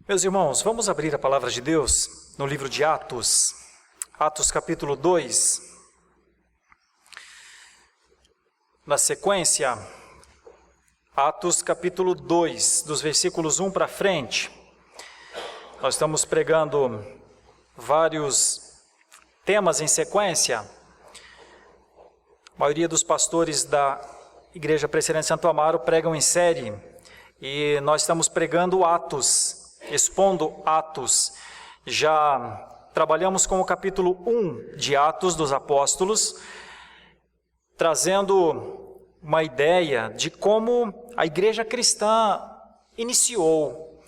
Meus irmãos, vamos abrir a palavra de Deus no livro de Atos, Atos capítulo 2. Na sequência, Atos capítulo 2, dos versículos 1 para frente. Nós estamos pregando vários temas em sequência. A maioria dos pastores da Igreja Presbiteriana de Santo Amaro pregam em série, e nós estamos pregando Atos, expondo Atos. Já trabalhamos com o capítulo 1 de Atos dos Apóstolos, trazendo uma ideia de como a igreja cristã iniciou.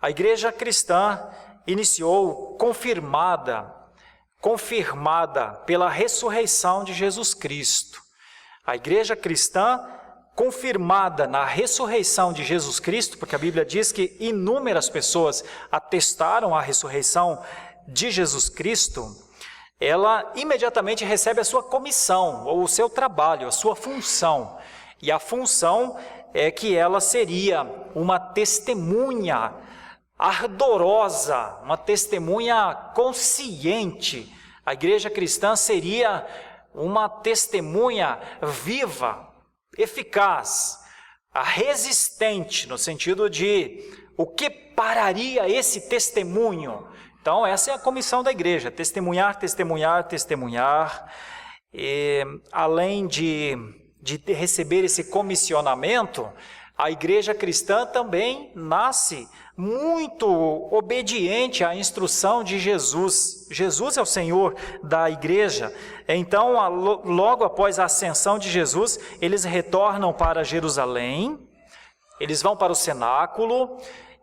A igreja cristã iniciou confirmada pela ressurreição de Jesus Cristo. A igreja cristã confirmada na ressurreição de Jesus Cristo, porque a Bíblia diz que inúmeras pessoas atestaram a ressurreição de Jesus Cristo, ela imediatamente recebe a sua comissão, ou o seu trabalho, a sua função. E a função é que ela seria uma testemunha ardorosa, uma testemunha consciente. A igreja cristã seria uma testemunha viva, eficaz, resistente, no sentido de o que pararia esse testemunho. Então, essa é a comissão da igreja: testemunhar, testemunhar, testemunhar. E, além de receber esse comissionamento, a igreja cristã também nasce muito obediente à instrução de Jesus. Jesus é o Senhor da igreja. Então, logo após a ascensão de Jesus, eles retornam para Jerusalém, eles vão para o cenáculo,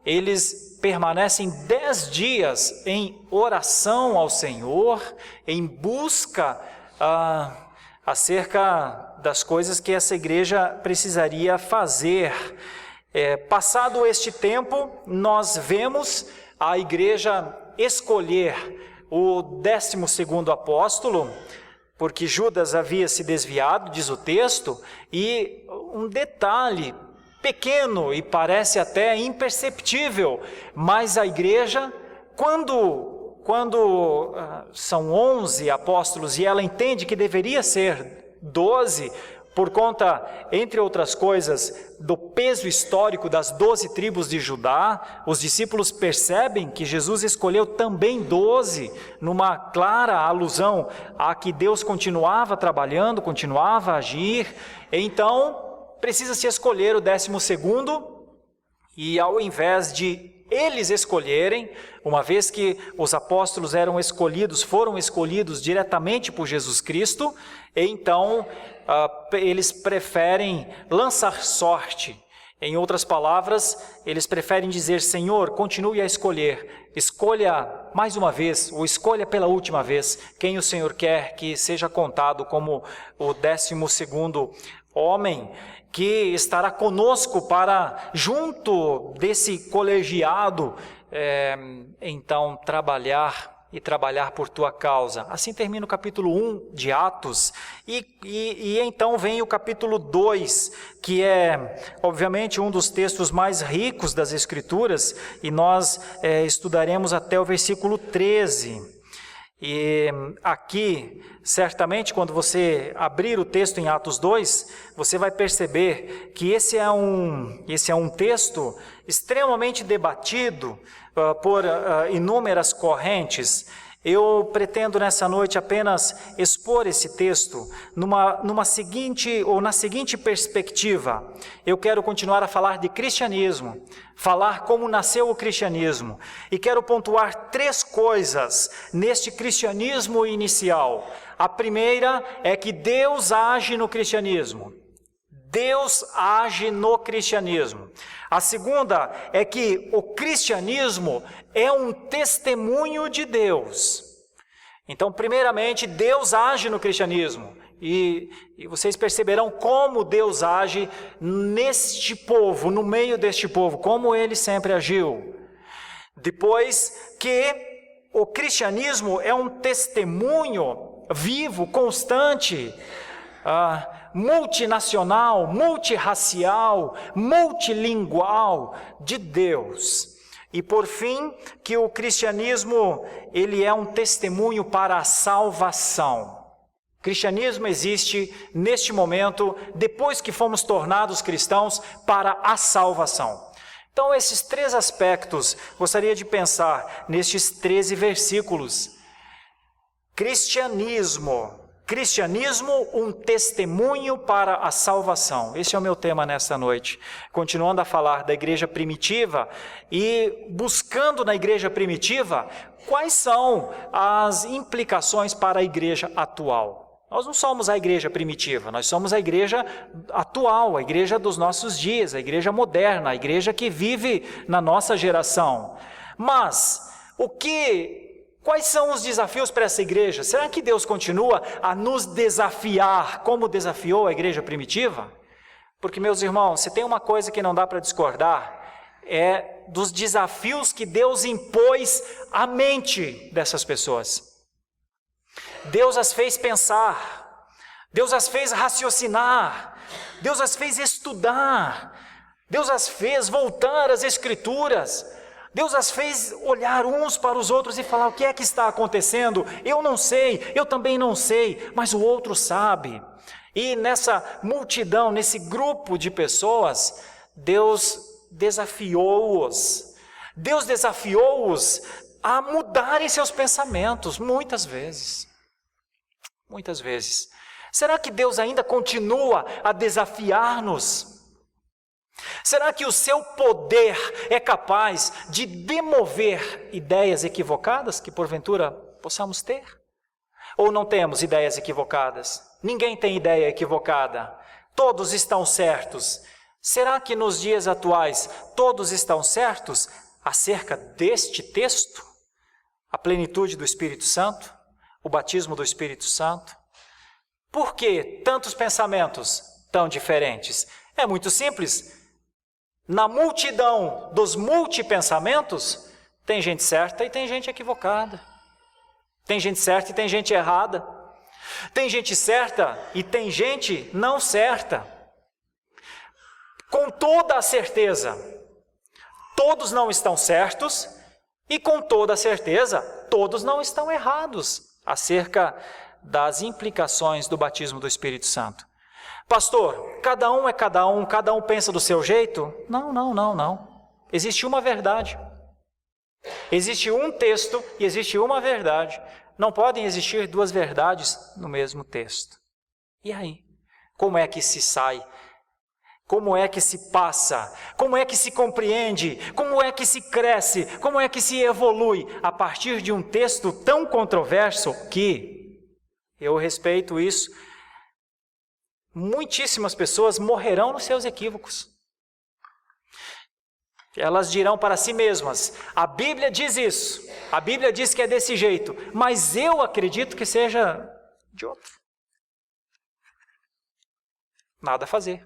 eles permanecem 10 dias em oração ao Senhor, em busca acerca das coisas que essa igreja precisaria fazer. Passado este tempo, nós vemos a igreja escolher o 12º apóstolo, porque Judas havia se desviado, diz o texto, e um detalhe pequeno e parece até imperceptível, mas a igreja, quando são 11 apóstolos e ela entende que deveria ser 12, por conta, entre outras coisas, do peso histórico das 12 tribos de Judá, os discípulos percebem que Jesus escolheu também 12, numa clara alusão a que Deus continuava trabalhando, continuava a agir. Então, precisa-se escolher o 12º, e ao invés de eles escolherem, uma vez que os apóstolos foram escolhidos diretamente por Jesus Cristo, então eles preferem lançar sorte. Em outras palavras, eles preferem dizer: Senhor, continue a escolher, escolha mais uma vez, ou escolha pela última vez, quem o Senhor quer que seja contado como o 12º homem, que estará conosco para, junto desse colegiado, então trabalhar por tua causa. Assim termina o capítulo 1 de Atos, e então vem o capítulo 2, que é, obviamente, um dos textos mais ricos das Escrituras, e nós estudaremos até o versículo 13. E aqui, certamente, quando você abrir o texto em Atos 2, você vai perceber que esse é um texto extremamente debatido por inúmeras correntes. Eu pretendo nessa noite apenas expor esse texto na seguinte perspectiva. Eu quero continuar a falar de cristianismo, falar como nasceu o cristianismo, e quero pontuar 3 coisas neste cristianismo inicial. A primeira é que Deus age no cristianismo. Deus age no cristianismo. A segunda é que o cristianismo é um testemunho de Deus. Então, primeiramente, Deus age no cristianismo. E vocês perceberão como Deus age neste povo, no meio deste povo, como Ele sempre agiu. Depois, que o cristianismo é um testemunho vivo, constante, multinacional, multirracial, multilingual de Deus. E por fim, que o cristianismo, ele é um testemunho para a salvação. O cristianismo existe neste momento, depois que fomos tornados cristãos, para a salvação. Então, esses 3 aspectos, gostaria de pensar nestes 13 versículos. Cristianismo, um testemunho para a salvação. Esse é o meu tema nesta noite. Continuando a falar da igreja primitiva e buscando na igreja primitiva quais são as implicações para a igreja atual. Nós não somos a igreja primitiva, nós somos a igreja atual, a igreja dos nossos dias, a igreja moderna, a igreja que vive na nossa geração. Mas, quais são os desafios para essa igreja? Será que Deus continua a nos desafiar como desafiou a igreja primitiva? Porque, meus irmãos, se tem uma coisa que não dá para discordar, é dos desafios que Deus impôs à mente dessas pessoas. Deus as fez pensar, Deus as fez raciocinar, Deus as fez estudar, Deus as fez voltar às Escrituras, Deus as fez olhar uns para os outros e falar: o que é que está acontecendo? Eu não sei, eu também não sei, mas o outro sabe. E nessa multidão, nesse grupo de pessoas, Deus desafiou-os a mudarem seus pensamentos, muitas vezes. Será que Deus ainda continua a desafiar-nos? Será que o seu poder é capaz de demover ideias equivocadas que porventura possamos ter? Ou não temos ideias equivocadas? Ninguém tem ideia equivocada. Todos estão certos. Será que nos dias atuais todos estão certos acerca deste texto? A plenitude do Espírito Santo? O batismo do Espírito Santo? Por que tantos pensamentos tão diferentes? É muito simples. Na multidão dos multipensamentos, tem gente certa e tem gente equivocada. Tem gente certa e tem gente errada. Tem gente certa e tem gente não certa. Com toda a certeza, todos não estão certos e com toda a certeza, todos não estão errados acerca das implicações do batismo do Espírito Santo. Pastor, cada um é cada um pensa do seu jeito? Não. Existe uma verdade. Existe um texto e existe uma verdade. Não podem existir 2 verdades no mesmo texto. E aí? Como é que se sai? Como é que se passa? Como é que se compreende? Como é que se cresce? Como é que se evolui a partir de um texto tão controverso que, eu respeito isso, muitíssimas pessoas morrerão nos seus equívocos. Elas dirão para si mesmas: a Bíblia diz isso, a Bíblia diz que é desse jeito, mas eu acredito que seja de outro. Nada a fazer.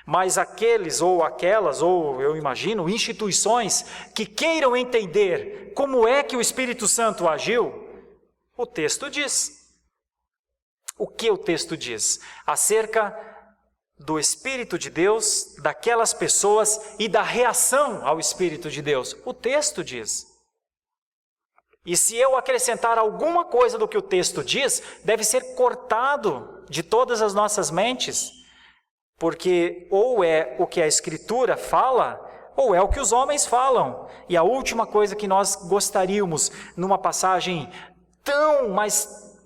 Mas aqueles ou aquelas, ou eu imagino, instituições que queiram entender como é que o Espírito Santo agiu, o texto diz. O que o texto diz? Acerca do Espírito de Deus, daquelas pessoas e da reação ao Espírito de Deus. O texto diz. E se eu acrescentar alguma coisa do que o texto diz, deve ser cortado de todas as nossas mentes. Porque ou é o que a Escritura fala, ou é o que os homens falam. E a última coisa que nós gostaríamos, numa passagem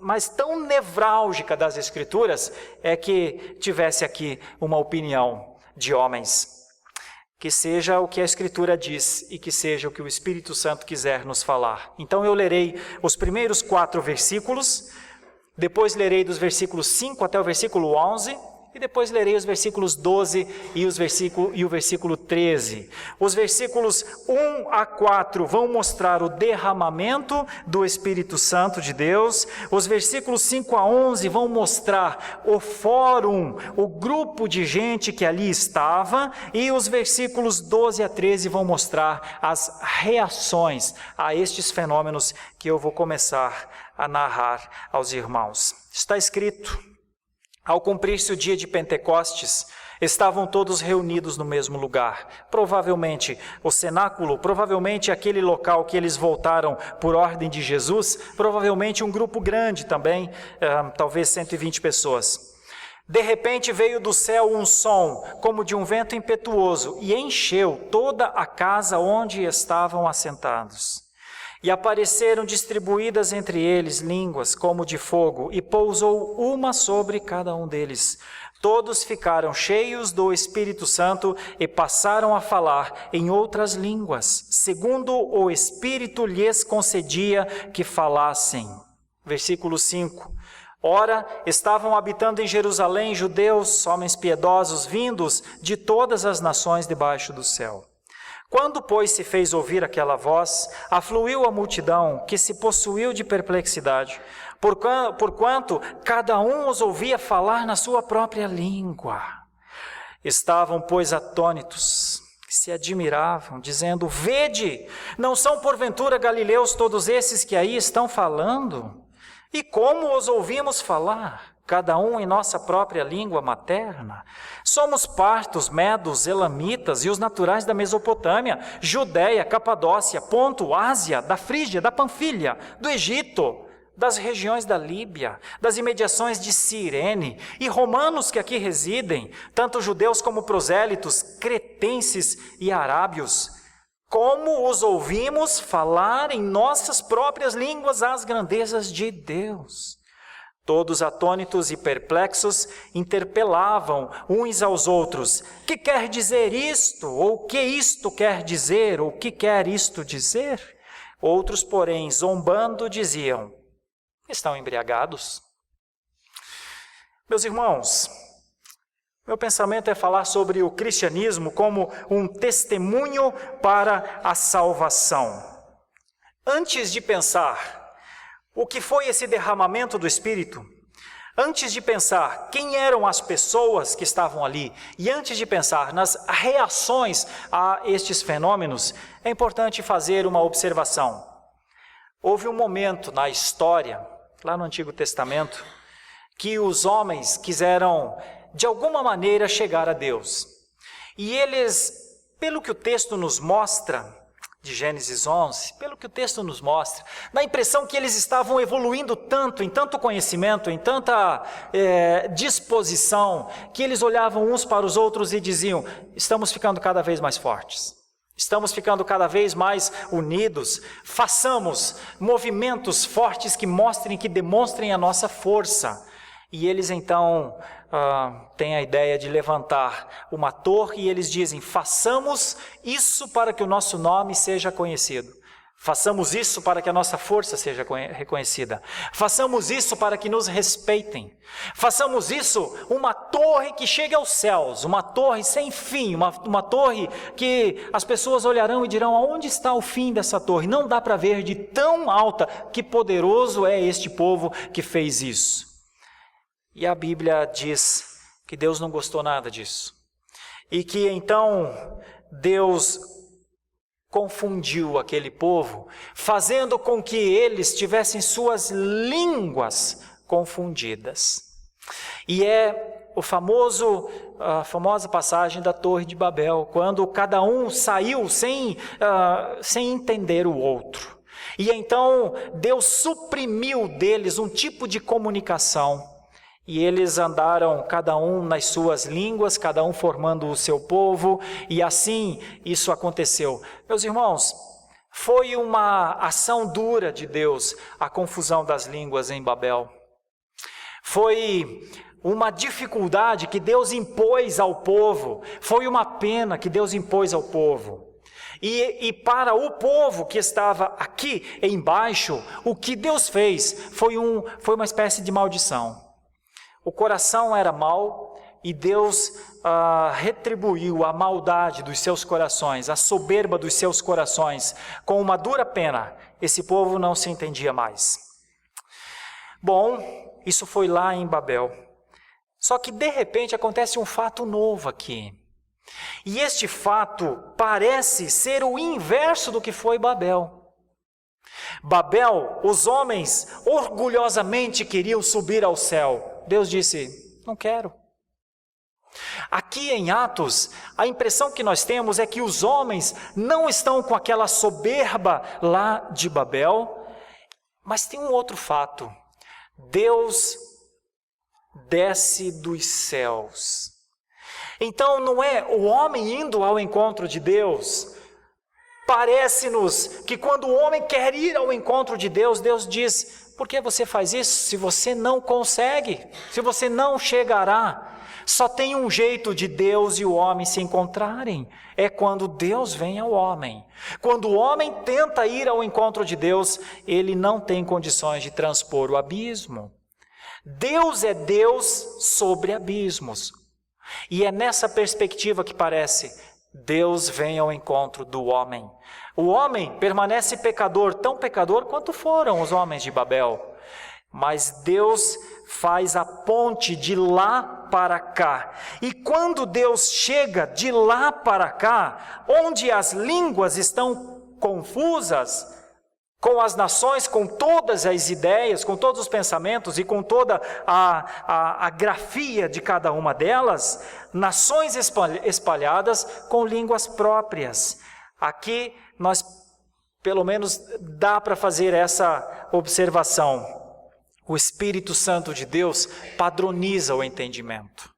mas tão nevrálgica das Escrituras, é que tivesse aqui uma opinião de homens. Que seja o que a Escritura diz e que seja o que o Espírito Santo quiser nos falar. Então eu lerei os primeiros 4 versículos, depois lerei dos versículos 5 até o versículo 11, e depois lerei os versículos 12 e o versículo 13. Os versículos 1 a 4 vão mostrar o derramamento do Espírito Santo de Deus. Os versículos 5 a 11 vão mostrar o fórum, o grupo de gente que ali estava. E os versículos 12 a 13 vão mostrar as reações a estes fenômenos que eu vou começar a narrar aos irmãos. Está escrito: ao cumprir-se o dia de Pentecostes, Estavam todos reunidos no mesmo lugar. Provavelmente o cenáculo, provavelmente aquele local que eles voltaram por ordem de Jesus, provavelmente um grupo grande também, talvez 120 pessoas. De repente veio do céu um som, como de um vento impetuoso, e encheu toda a casa onde estavam assentados. E apareceram distribuídas entre eles línguas como de fogo, e pousou uma sobre cada um deles. Todos ficaram cheios do Espírito Santo e passaram a falar em outras línguas, segundo o Espírito lhes concedia que falassem. Versículo 5. Ora, estavam habitando em Jerusalém judeus, homens piedosos, vindos de todas as nações debaixo do céu. Quando, pois, se fez ouvir aquela voz, afluiu a multidão, que se possuiu de perplexidade, porquanto cada um os ouvia falar na sua própria língua. Estavam, pois, atônitos, se admiravam, dizendo: Vede, não são porventura galileus todos esses que aí estão falando? E como os ouvimos falar, cada um em nossa própria língua materna? Somos partos, medos, elamitas e os naturais da Mesopotâmia, Judéia, Capadócia, Ponto, Ásia, da Frígia, da Panfilha, do Egito, das regiões da Líbia, das imediações de Cirene, e romanos que aqui residem, tanto judeus como prosélitos, cretenses e arábios. Como os ouvimos falar em nossas próprias línguas as grandezas de Deus. Todos atônitos e perplexos interpelavam uns aos outros: que quer dizer isto? Ou que isto quer dizer? Ou que quer isto dizer? Outros, porém, zombando, diziam: estão embriagados? Meus irmãos, meu pensamento é falar sobre o cristianismo como um testemunho para a salvação. Antes de pensar o que foi esse derramamento do Espírito, antes de pensar quem eram as pessoas que estavam ali, e antes de pensar nas reações a estes fenômenos, é importante fazer uma observação. Houve um momento na história, lá no Antigo Testamento, que os homens quiseram de alguma maneira chegar a Deus. E eles, pelo que o texto nos mostra, de Gênesis 11, pelo que o texto nos mostra, dá a impressão que eles estavam evoluindo tanto, em tanto conhecimento, em tanta disposição, que eles olhavam uns para os outros e diziam: estamos ficando cada vez mais fortes. Estamos ficando cada vez mais unidos. Façamos movimentos fortes que mostrem, que demonstrem a nossa força. E eles então têm a ideia de levantar uma torre e eles dizem: façamos isso para que o nosso nome seja conhecido. Façamos isso para que a nossa força seja reconhecida. Façamos isso para que nos respeitem. Façamos isso uma torre que chegue aos céus, uma torre sem fim, uma torre que as pessoas olharão e dirão: aonde está o fim dessa torre? Não dá para ver de tão alta, que poderoso é este povo que fez isso. E a Bíblia diz que Deus não gostou nada disso. E que então Deus confundiu aquele povo, fazendo com que eles tivessem suas línguas confundidas. E é a famosa passagem da Torre de Babel, quando cada um saiu sem entender o outro. E então Deus suprimiu deles um tipo de comunicação. E eles andaram cada um nas suas línguas, cada um formando o seu povo, e assim isso aconteceu. Meus irmãos, foi uma ação dura de Deus a confusão das línguas em Babel. Foi uma dificuldade que Deus impôs ao povo, foi uma pena que Deus impôs ao povo. E para o povo que estava aqui embaixo, o que Deus fez foi uma espécie de maldição. O coração era mau e Deus retribuiu a maldade dos seus corações, a soberba dos seus corações, com uma dura pena. Esse povo não se entendia mais. Bom, isso foi lá em Babel. Só que de repente acontece um fato novo aqui. E este fato parece ser o inverso do que foi Babel. Babel, os homens orgulhosamente queriam subir ao céu. Deus disse: não quero. Aqui em Atos, a impressão que nós temos é que os homens não estão com aquela soberba lá de Babel, mas tem um outro fato: Deus desce dos céus. Então não é o homem indo ao encontro de Deus. Parece-nos que quando o homem quer ir ao encontro de Deus, Deus diz: por que você faz isso se você não consegue, se você não chegará? Só tem um jeito de Deus e o homem se encontrarem, é quando Deus vem ao homem. Quando o homem tenta ir ao encontro de Deus, ele não tem condições de transpor o abismo. Deus é Deus sobre abismos. E é nessa perspectiva que parece, Deus vem ao encontro do homem. O homem permanece pecador, tão pecador quanto foram os homens de Babel. Mas Deus faz a ponte de lá para cá. E quando Deus chega de lá para cá, onde as línguas estão confusas, com as nações, com todas as ideias, com todos os pensamentos e com toda a grafia de cada uma delas, nações espalhadas com línguas próprias. Aqui nós, pelo menos, dá para fazer essa observação. O Espírito Santo de Deus padroniza o entendimento.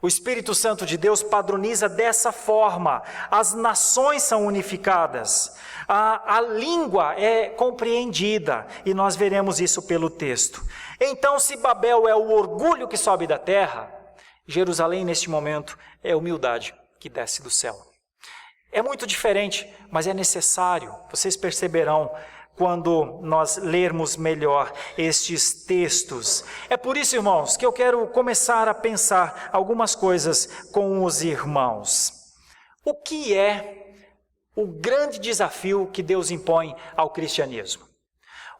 O Espírito Santo de Deus padroniza dessa forma. As nações são unificadas. A língua é compreendida. E nós veremos isso pelo texto. Então, se Babel é o orgulho que sobe da terra, Jerusalém, neste momento, é a humildade que desce do céu. É muito diferente, mas é necessário. Vocês perceberão quando nós lermos melhor estes textos. É por isso, irmãos, que eu quero começar a pensar algumas coisas com os irmãos. O que é o grande desafio que Deus impõe ao cristianismo?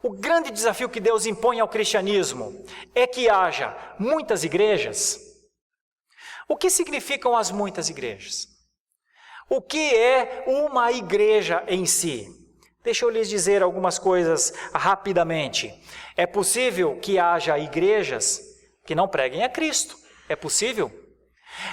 O grande desafio que Deus impõe ao cristianismo é que haja muitas igrejas. O que significam as muitas igrejas? O que é uma igreja em si? Deixa eu lhes dizer algumas coisas rapidamente. É possível que haja igrejas que não preguem a Cristo. É possível.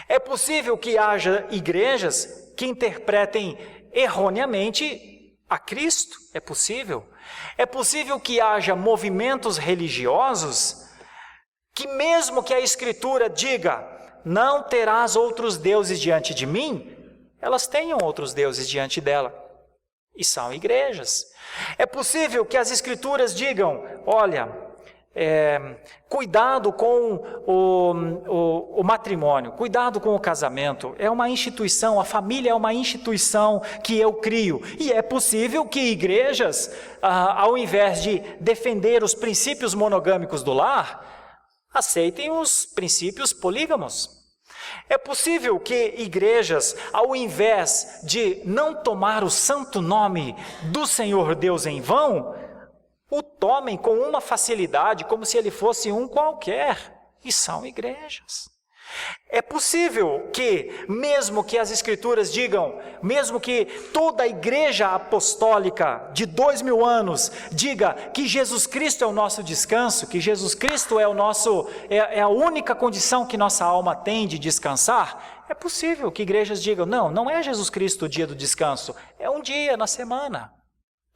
É possível que haja igrejas que interpretem erroneamente a Cristo. É possível. É possível que haja movimentos religiosos que, mesmo que a Escritura diga, não terás outros deuses diante de mim, elas tenham outros deuses diante dela. E são igrejas. É possível que as Escrituras digam, olha, cuidado com o matrimônio, cuidado com o casamento, é uma instituição, a família é uma instituição que eu crio. E é possível que igrejas, ao invés de defender os princípios monogâmicos do lar, aceitem os princípios polígamos. É possível que igrejas, ao invés de não tomar o santo nome do Senhor Deus em vão, o tomem com uma facilidade, como se ele fosse um qualquer, e são igrejas. É possível que, mesmo que as Escrituras digam, mesmo que toda a igreja apostólica de 2000 anos diga que Jesus Cristo é o nosso descanso, que Jesus Cristo é a única condição que nossa alma tem de descansar, é possível que igrejas digam, não é Jesus Cristo o dia do descanso, é um dia na semana.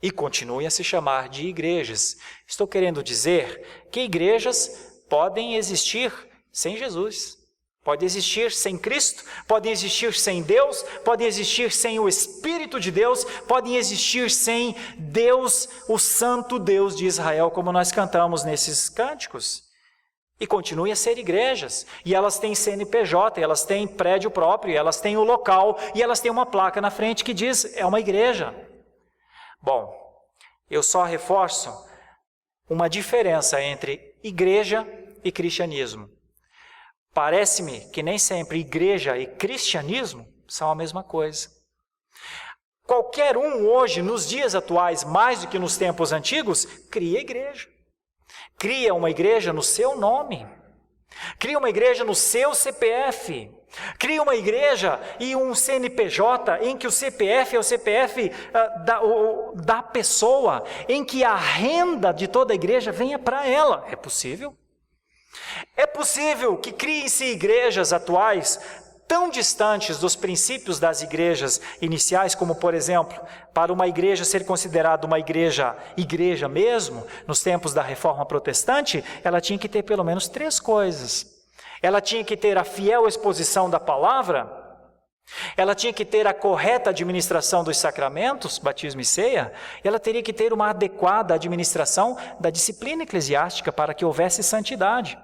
E continuem a se chamar de igrejas. Estou querendo dizer que igrejas podem existir sem Jesus. Pode existir sem Cristo, podem existir sem Deus, podem existir sem o Espírito de Deus, podem existir sem Deus, o Santo Deus de Israel, como nós cantamos nesses cânticos. E continuem a ser igrejas, e elas têm CNPJ, elas têm prédio próprio, elas têm o local, e elas têm uma placa na frente que diz, é uma igreja. Bom, eu só reforço uma diferença entre igreja e cristianismo. Parece-me que nem sempre igreja e cristianismo são a mesma coisa. Qualquer um hoje, nos dias atuais, mais do que nos tempos antigos, cria igreja. Cria uma igreja no seu nome. Cria uma igreja no seu CPF. Cria uma igreja e um CNPJ em que o CPF é o CPF da pessoa, em que a renda de toda a igreja venha para ela. É possível? É possível que criem-se igrejas atuais tão distantes dos princípios das igrejas iniciais, como, por exemplo, para uma igreja ser considerada uma igreja mesmo, nos tempos da Reforma Protestante, ela tinha que ter pelo menos 3 coisas. Ela tinha que ter a fiel exposição da palavra, ela tinha que ter a correta administração dos sacramentos, batismo e ceia, e ela teria que ter uma adequada administração da disciplina eclesiástica para que houvesse santidade.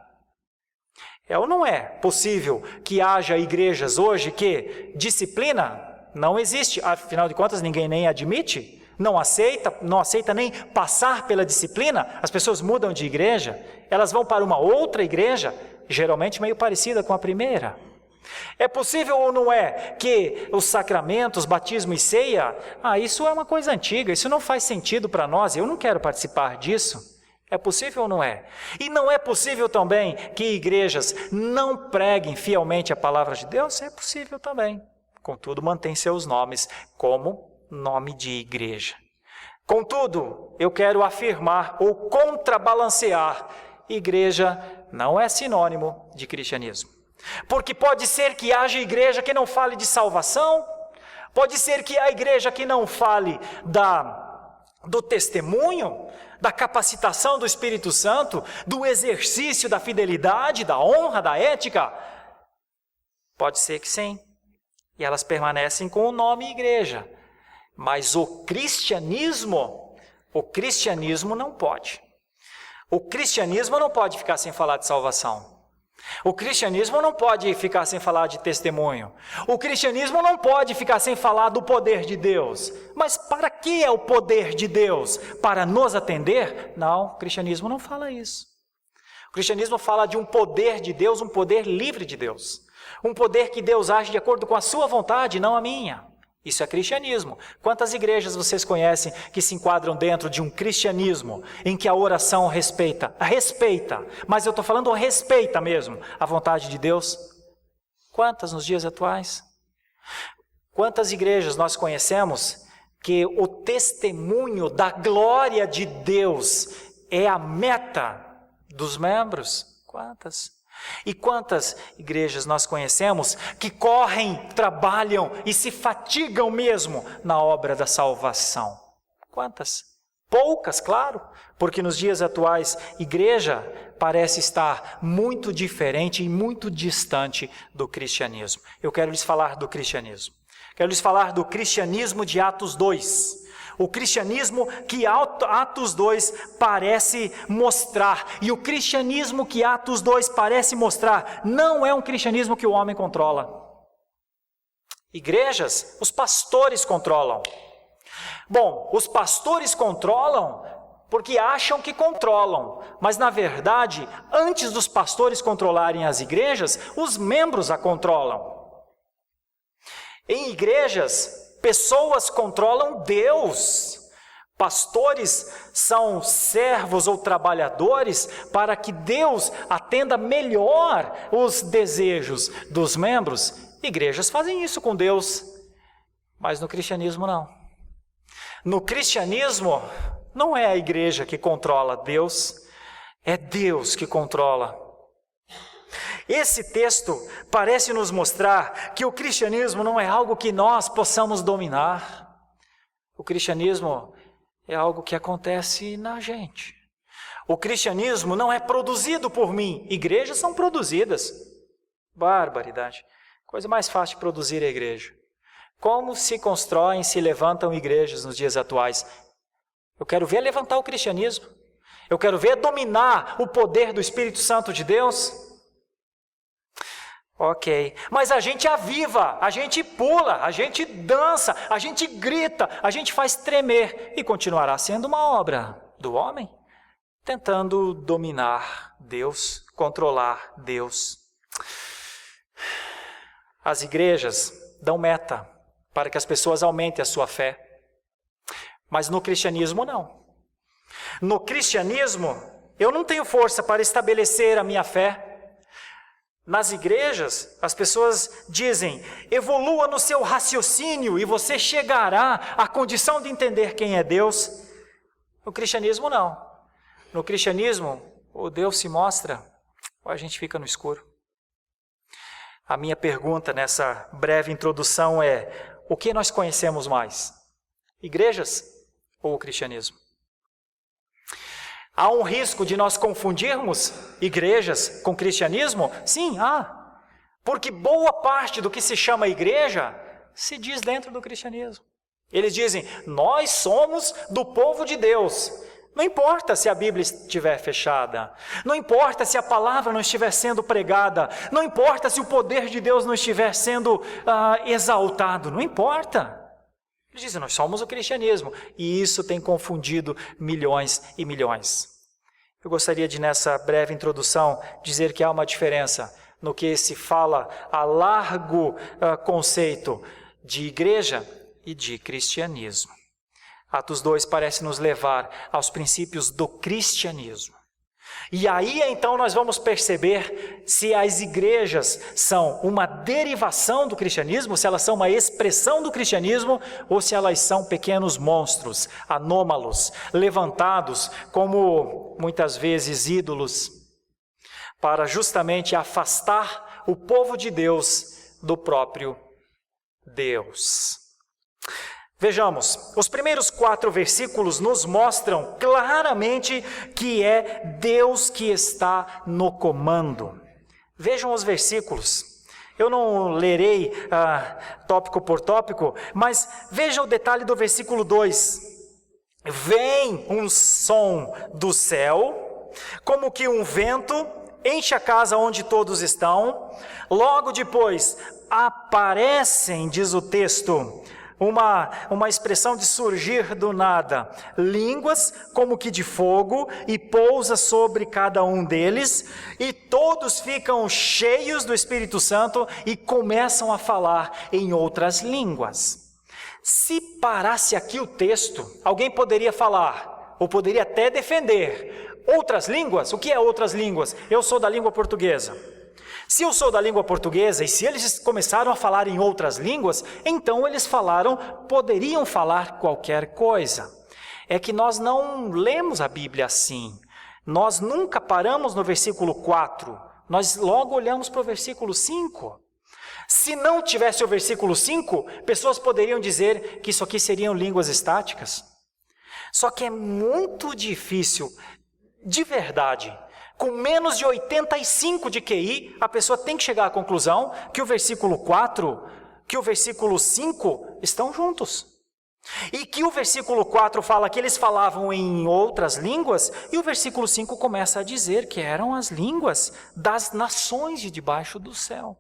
É ou não é possível que haja igrejas hoje que disciplina não existe, afinal de contas ninguém nem admite, não aceita nem passar pela disciplina, as pessoas mudam de igreja, elas vão para uma outra igreja, geralmente meio parecida com a primeira. É possível ou não é que os sacramentos, batismo e ceia, isso é uma coisa antiga, isso não faz sentido para nós, eu não quero participar disso. É possível ou não é? E não é possível também que igrejas não preguem fielmente a palavra de Deus? É possível também. Contudo, mantém seus nomes como nome de igreja. Contudo, eu quero afirmar ou contrabalancear: igreja não é sinônimo de cristianismo. Porque pode ser que haja igreja que não fale de salvação, pode ser que a igreja que não fale do testemunho, da capacitação do Espírito Santo, do exercício da fidelidade, da honra, da ética. Pode ser que sim. E elas permanecem com o nome igreja. Mas o cristianismo não pode. O cristianismo não pode ficar sem falar de salvação. O cristianismo não pode ficar sem falar de testemunho. O cristianismo não pode ficar sem falar do poder de Deus. Mas para que é o poder de Deus? Para nos atender? Não, o cristianismo não fala isso. O cristianismo fala de um poder de Deus, um poder livre de Deus. Um poder que Deus age de acordo com a sua vontade, não a minha. Isso é cristianismo. Quantas igrejas vocês conhecem que se enquadram dentro de um cristianismo em que a oração respeita, mas eu estou falando respeita mesmo a vontade de Deus? Quantas nos dias atuais? Quantas igrejas nós conhecemos que o testemunho da glória de Deus é a meta dos membros? Quantas? E quantas igrejas nós conhecemos que correm, trabalham e se fatigam mesmo na obra da salvação? Quantas? Poucas, claro, porque nos dias atuais, igreja parece estar muito diferente e muito distante do cristianismo. Eu quero lhes falar do cristianismo. Quero lhes falar do cristianismo de Atos 2. O cristianismo que Atos 2 parece mostrar. E o cristianismo que Atos 2 parece mostrar não é um cristianismo que o homem controla. Igrejas, os pastores controlam. Bom, os pastores controlam porque acham que controlam. Mas na verdade, antes dos pastores controlarem as igrejas, os membros a controlam. Em igrejas, pessoas controlam Deus. Pastores são servos ou trabalhadores para que Deus atenda melhor os desejos dos membros. Igrejas fazem isso com Deus, mas no cristianismo não. No cristianismo não é a igreja que controla Deus, é Deus que controla. Esse texto parece nos mostrar que o cristianismo não é algo que nós possamos dominar. O cristianismo é algo que acontece na gente. O cristianismo não é produzido por mim. Igrejas são produzidas. Barbaridade. Coisa mais fácil de produzir é a igreja. Como se constroem, se levantam igrejas nos dias atuais? Eu quero ver levantar o cristianismo. Eu quero ver dominar o poder do Espírito Santo de Deus. Ok, mas a gente aviva, a gente pula, a gente dança, a gente grita, a gente faz tremer e continuará sendo uma obra do homem, tentando dominar Deus, controlar Deus. As igrejas dão meta para que as pessoas aumentem a sua fé, mas no cristianismo não. No cristianismo, eu não tenho força para estabelecer a minha fé. Nas igrejas, as pessoas dizem, evolua no seu raciocínio e você chegará à condição de entender quem é Deus. No cristianismo, não. No cristianismo, o Deus se mostra, ou a gente fica no escuro. A minha pergunta nessa breve introdução é: o que nós conhecemos mais? Igrejas ou o cristianismo? Há um risco de nós confundirmos igrejas com cristianismo? Sim, há. Porque boa parte do que se chama igreja se diz dentro do cristianismo. Eles dizem: nós somos do povo de Deus. Não importa se a Bíblia estiver fechada, não importa se a palavra não estiver sendo pregada, não importa se o poder de Deus não estiver sendo exaltado, não importa. Eles dizem: nós somos o cristianismo, e isso tem confundido milhões e milhões. Eu gostaria de, nessa breve introdução, dizer que há uma diferença no que se fala a largo conceito de igreja e de cristianismo. Atos 2 parece nos levar aos princípios do cristianismo. E aí então nós vamos perceber se as igrejas são uma derivação do cristianismo, se elas são uma expressão do cristianismo, ou se elas são pequenos monstros, anômalos, levantados como muitas vezes ídolos, para justamente afastar o povo de Deus do próprio Deus. Vejamos, os primeiros 4 versículos nos mostram claramente que é Deus que está no comando. Vejam os versículos. Eu não lerei tópico por tópico, mas veja o detalhe do versículo 2. Vem um som do céu, como que um vento, enche a casa onde todos estão. Logo depois, aparecem, diz o texto, uma expressão de surgir do nada, línguas como que de fogo, e pousa sobre cada um deles, e todos ficam cheios do Espírito Santo e começam a falar em outras línguas. Se parasse aqui o texto, alguém poderia falar, ou poderia até defender, outras línguas? O que é outras línguas? Eu sou da língua portuguesa. Se eu sou da língua portuguesa e se eles começaram a falar em outras línguas, então eles poderiam falar qualquer coisa. É que nós não lemos a Bíblia assim. Nós nunca paramos no versículo 4, nós logo olhamos para o versículo 5. Se não tivesse o versículo 5, pessoas poderiam dizer que isso aqui seriam línguas estáticas. Só que é muito difícil, de verdade. Com menos de 85 de QI, a pessoa tem que chegar à conclusão que o versículo 4, que o versículo 5 estão juntos. E que o versículo 4 fala que eles falavam em outras línguas, e o versículo 5 começa a dizer que eram as línguas das nações de debaixo do céu.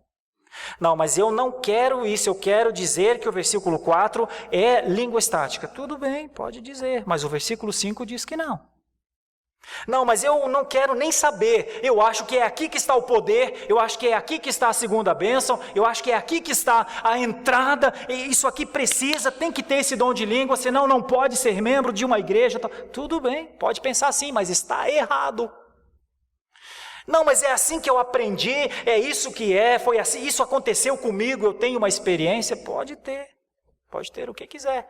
Não, mas eu não quero isso, eu quero dizer que o versículo 4 é língua estática. Tudo bem, pode dizer, mas o versículo 5 diz que não. Não, mas eu não quero nem saber, eu acho que é aqui que está o poder, eu acho que é aqui que está a segunda bênção, eu acho que é aqui que está a entrada, isso aqui tem que ter esse dom de língua, senão não pode ser membro de uma igreja. Tudo bem, pode pensar assim, mas está errado. Não, mas é assim que eu aprendi, é isso que foi assim, isso aconteceu comigo, eu tenho uma experiência. Pode ter o que quiser,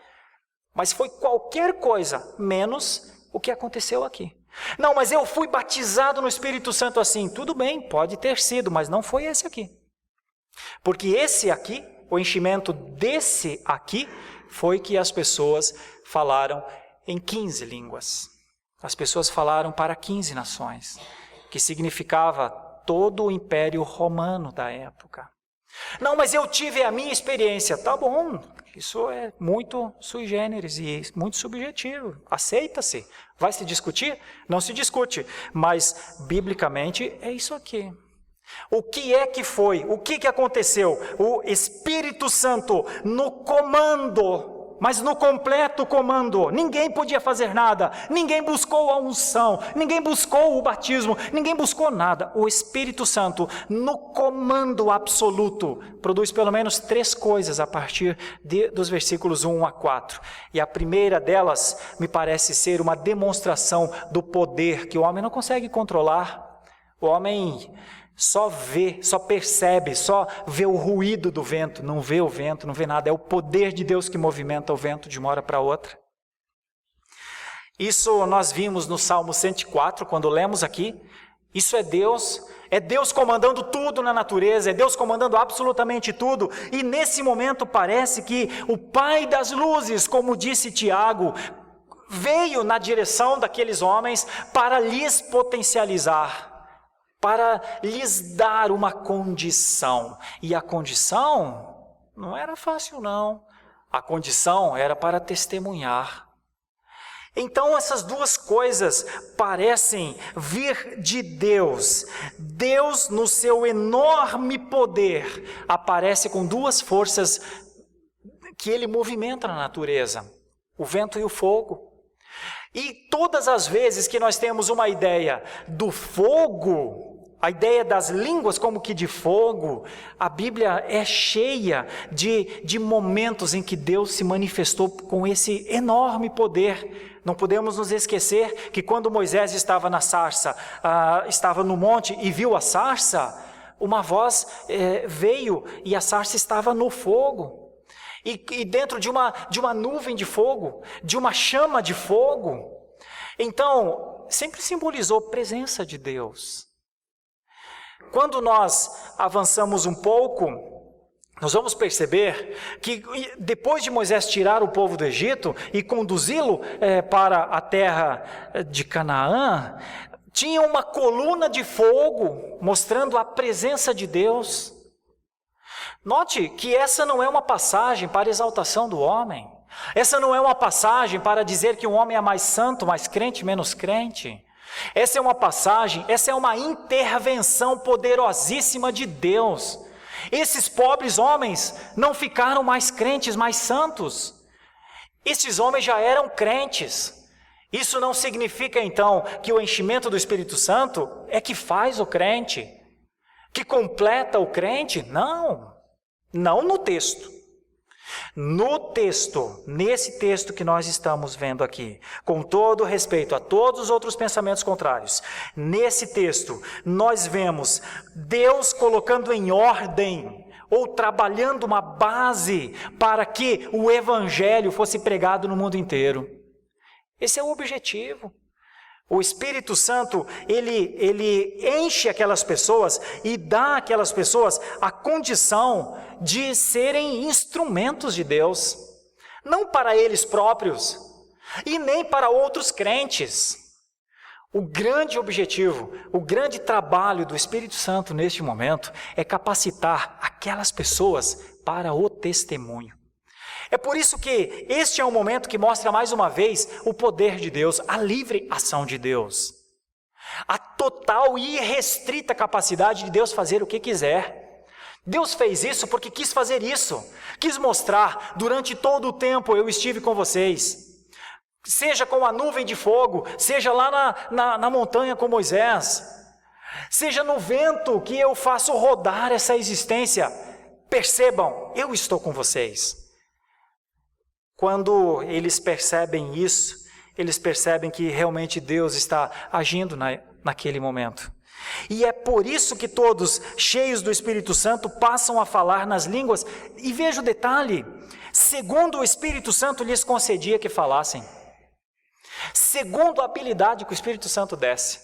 mas foi qualquer coisa, menos o que aconteceu aqui. Não, mas eu fui batizado no Espírito Santo assim. Tudo bem, pode ter sido, mas não foi esse aqui. Porque esse aqui, o enchimento desse aqui, foi que as pessoas falaram em 15 línguas. As pessoas falaram para 15 nações, que significava todo o Império Romano da época. Não, mas eu tive a minha experiência. Tá bom, isso é muito sui generis e muito subjetivo. Aceita-se. Vai se discutir? Não se discute. Mas, biblicamente, é isso aqui. O que é que foi? O que aconteceu? O Espírito Santo no comando, mas no completo comando. Ninguém podia fazer nada, ninguém buscou a unção, ninguém buscou o batismo, ninguém buscou nada. O Espírito Santo no comando absoluto produz pelo menos 3 coisas a partir dos versículos 1 a 4. E a primeira delas me parece ser uma demonstração do poder que o homem não consegue controlar. O homem só vê, só percebe, só vê o ruído do vento, não vê o vento, não vê nada. É o poder de Deus que movimenta o vento de uma hora para outra. Isso nós vimos no Salmo 104, quando lemos aqui. Isso é Deus É Deus comandando tudo na natureza, é Deus comandando absolutamente tudo. E nesse momento parece que o Pai das luzes, como disse Tiago, veio na direção daqueles homens para lhes potencializar, para lhes dar uma condição. E a condição não era fácil, não. A condição era para testemunhar. Então essas duas coisas parecem vir de Deus. Deus, no seu enorme poder, aparece com duas forças que Ele movimenta na natureza: o vento e o fogo. E todas as vezes que nós temos uma ideia do fogo, a ideia das línguas como que de fogo, a Bíblia é cheia de momentos em que Deus se manifestou com esse enorme poder. Não podemos nos esquecer que quando Moisés estava na sarça, estava no monte e viu a sarça, uma voz veio e a sarça estava no fogo. E dentro de uma nuvem de fogo, de uma chama de fogo. Então, sempre simbolizou a presença de Deus. Quando nós avançamos um pouco, nós vamos perceber que depois de Moisés tirar o povo do Egito e conduzi-lo para a terra de Canaã, tinha uma coluna de fogo mostrando a presença de Deus. Note que essa não é uma passagem para exaltação do homem. Essa não é uma passagem para dizer que um homem é mais santo, mais crente, menos crente. Essa é uma passagem, essa é uma intervenção poderosíssima de Deus. Esses pobres homens não ficaram mais crentes, mais santos. Esses homens já eram crentes. Isso não significa então que o enchimento do Espírito Santo é que faz o crente, que completa o crente. Não. Não no texto. No texto, nesse texto que nós estamos vendo aqui, com todo respeito a todos os outros pensamentos contrários, nesse texto nós vemos Deus colocando em ordem, ou trabalhando uma base para que o Evangelho fosse pregado no mundo inteiro. Esse é o objetivo. O Espírito Santo, ele enche aquelas pessoas e dá àquelas pessoas a condição de serem instrumentos de Deus, não para eles próprios e nem para outros crentes. O grande objetivo, o grande trabalho do Espírito Santo neste momento é capacitar aquelas pessoas para o testemunho. É por isso que este é um momento que mostra mais uma vez o poder de Deus, a livre ação de Deus. A total e irrestrita capacidade de Deus fazer o que quiser. Deus fez isso porque quis fazer isso. Quis mostrar, durante todo o tempo eu estive com vocês. Seja com a nuvem de fogo, seja lá na montanha com Moisés. Seja no vento que eu faço rodar essa existência. Percebam, eu estou com vocês. Quando eles percebem isso, eles percebem que realmente Deus está agindo naquele momento. E é por isso que todos, cheios do Espírito Santo, passam a falar nas línguas. E veja o detalhe, segundo o Espírito Santo lhes concedia que falassem. Segundo a habilidade que o Espírito Santo desse.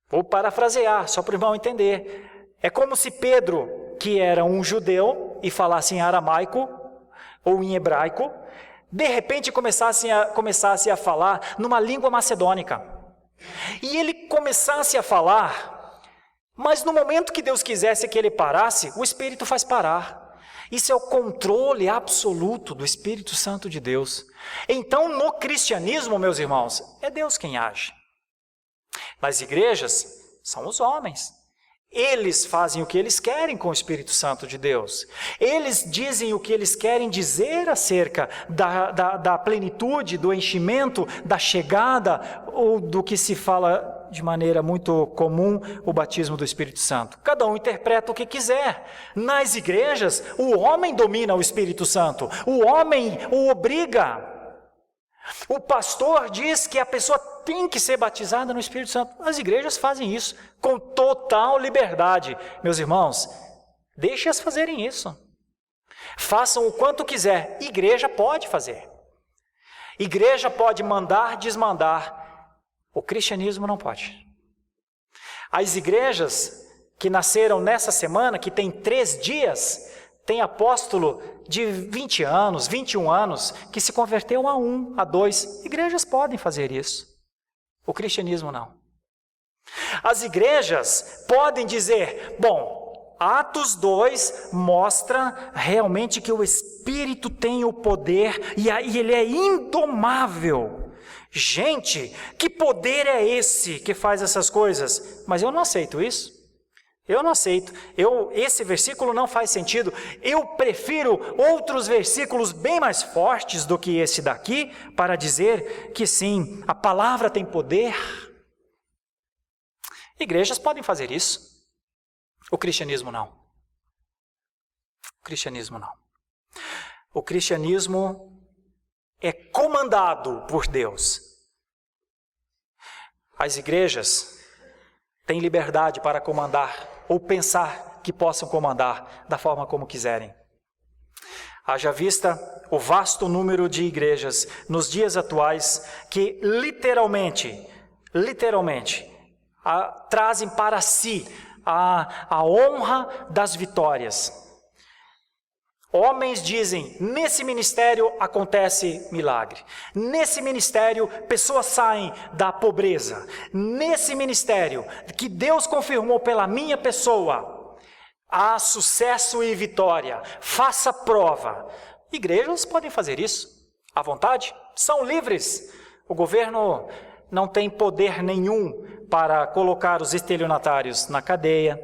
Vou parafrasear, só para o irmão entender. É como se Pedro, que era um judeu e falasse em aramaico, ou em hebraico, de repente começasse a falar numa língua macedônica. E ele começasse a falar, mas no momento que Deus quisesse que ele parasse, o Espírito faz parar. Isso é o controle absoluto do Espírito Santo de Deus. Então, no cristianismo, meus irmãos, é Deus quem age. Nas igrejas, são os homens. Eles fazem o que eles querem com o Espírito Santo de Deus. Eles dizem o que eles querem dizer acerca da plenitude, do enchimento, da chegada, ou do que se fala de maneira muito comum, o batismo do Espírito Santo. Cada um interpreta o que quiser. Nas igrejas, o homem domina o Espírito Santo. O homem o obriga. O pastor diz que a pessoa tem que ser batizada no Espírito Santo. As igrejas fazem isso com total liberdade. Meus irmãos, deixe-as fazerem isso. Façam o quanto quiser. Igreja pode fazer. Igreja pode mandar, desmandar. O cristianismo não pode. As igrejas que nasceram nessa semana, que tem 3 dias, tem apóstolo de 20 anos, 21 anos, que se converteu a 1, a 2. Igrejas podem fazer isso. O cristianismo não. As igrejas podem dizer, bom, Atos 2 mostra realmente que o Espírito tem o poder e ele é indomável. Gente, que poder é esse que faz essas coisas? Mas eu não aceito isso. Eu não aceito. Esse versículo não faz sentido. Eu prefiro outros versículos bem mais fortes do que esse daqui para dizer que sim, a palavra tem poder. Igrejas podem fazer isso. O cristianismo não. O cristianismo não. O cristianismo é comandado por Deus. As igrejas têm liberdade para comandar ou pensar que possam comandar da forma como quiserem. Haja vista o vasto número de igrejas nos dias atuais que literalmente, trazem para si a honra das vitórias. Homens dizem, nesse ministério acontece milagre. Nesse ministério, pessoas saem da pobreza. Nesse ministério, que Deus confirmou pela minha pessoa, há sucesso e vitória. Faça prova. Igrejas podem fazer isso à vontade, são livres. O governo não tem poder nenhum para colocar os estelionatários na cadeia.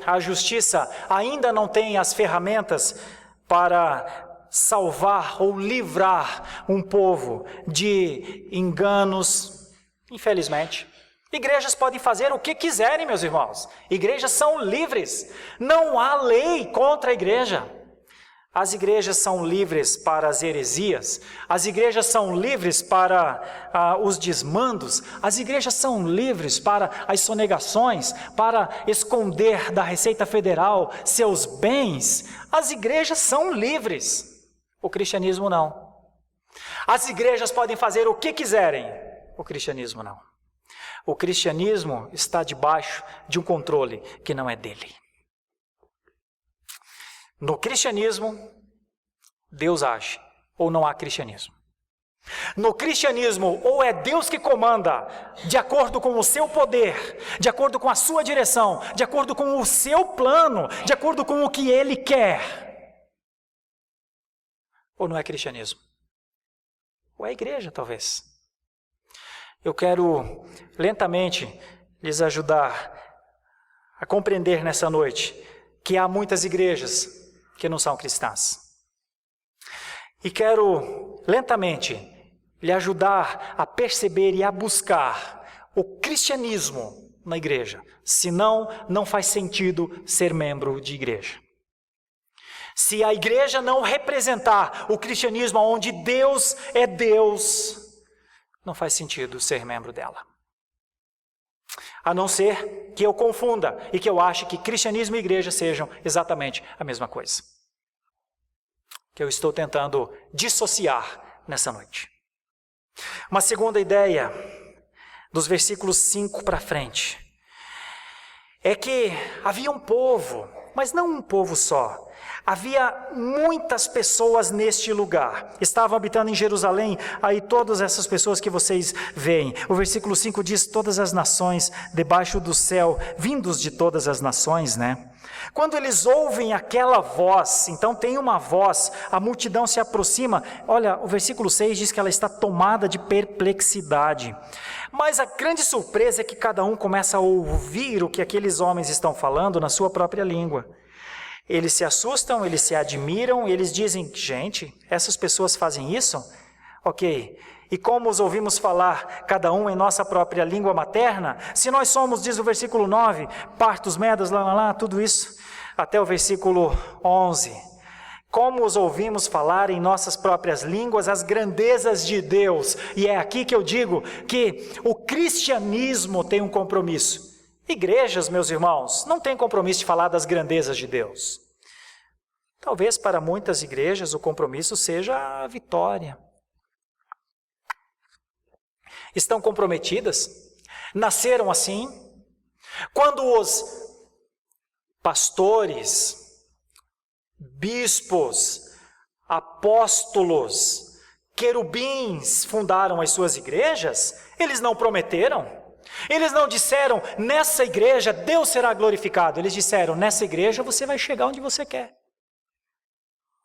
A justiça ainda não tem as ferramentas para salvar ou livrar um povo de enganos, infelizmente. Igrejas podem fazer o que quiserem, meus irmãos. Igrejas são livres. Não há lei contra a igreja. As igrejas são livres para as heresias, as igrejas são livres para os desmandos, as igrejas são livres para as sonegações, para esconder da Receita Federal seus bens. As igrejas são livres, o cristianismo não. As igrejas podem fazer o que quiserem, o cristianismo não. O cristianismo está debaixo de um controle que não é dele. No cristianismo, Deus age, ou não há cristianismo. No cristianismo, ou é Deus que comanda, de acordo com o seu poder, de acordo com a sua direção, de acordo com o seu plano, de acordo com o que Ele quer. Ou não é cristianismo? Ou é igreja, talvez. Eu quero lentamente lhes ajudar a compreender nessa noite que há muitas igrejas que não são cristãs. E quero lentamente lhe ajudar a perceber e a buscar o cristianismo na igreja. Senão, não faz sentido ser membro de igreja. Se a igreja não representar o cristianismo onde Deus é Deus, não faz sentido ser membro dela. A não ser que eu confunda e que eu ache que cristianismo e igreja sejam exatamente a mesma coisa. Que eu estou tentando dissociar nessa noite. Uma segunda ideia, dos versículos 5 para frente, é que havia um povo, mas não um povo só. Havia muitas pessoas neste lugar. Estavam habitando em Jerusalém, aí todas essas pessoas que vocês veem. O versículo 5 diz, todas as nações debaixo do céu, vindos de todas as nações, né? Quando eles ouvem aquela voz, então tem uma voz, a multidão se aproxima. Olha, o versículo 6 diz que ela está tomada de perplexidade. Mas a grande surpresa é que cada um começa a ouvir o que aqueles homens estão falando na sua própria língua. Eles se assustam, eles se admiram, eles dizem, gente, essas pessoas fazem isso? Ok, e como os ouvimos falar, cada um em nossa própria língua materna? Se nós somos, diz o versículo 9, partos, medas, tudo isso, até o versículo 11. Como os ouvimos falar em nossas próprias línguas as grandezas de Deus? E é aqui que eu digo que o cristianismo tem um compromisso. Igrejas, meus irmãos, não têm compromisso de falar das grandezas de Deus. Talvez para muitas igrejas o compromisso seja a vitória. Estão comprometidas? Nasceram assim? Quando os pastores, bispos, apóstolos, querubins fundaram as suas igrejas, eles não prometeram, eles não disseram, nessa igreja Deus será glorificado, eles disseram, nessa igreja você vai chegar onde você quer.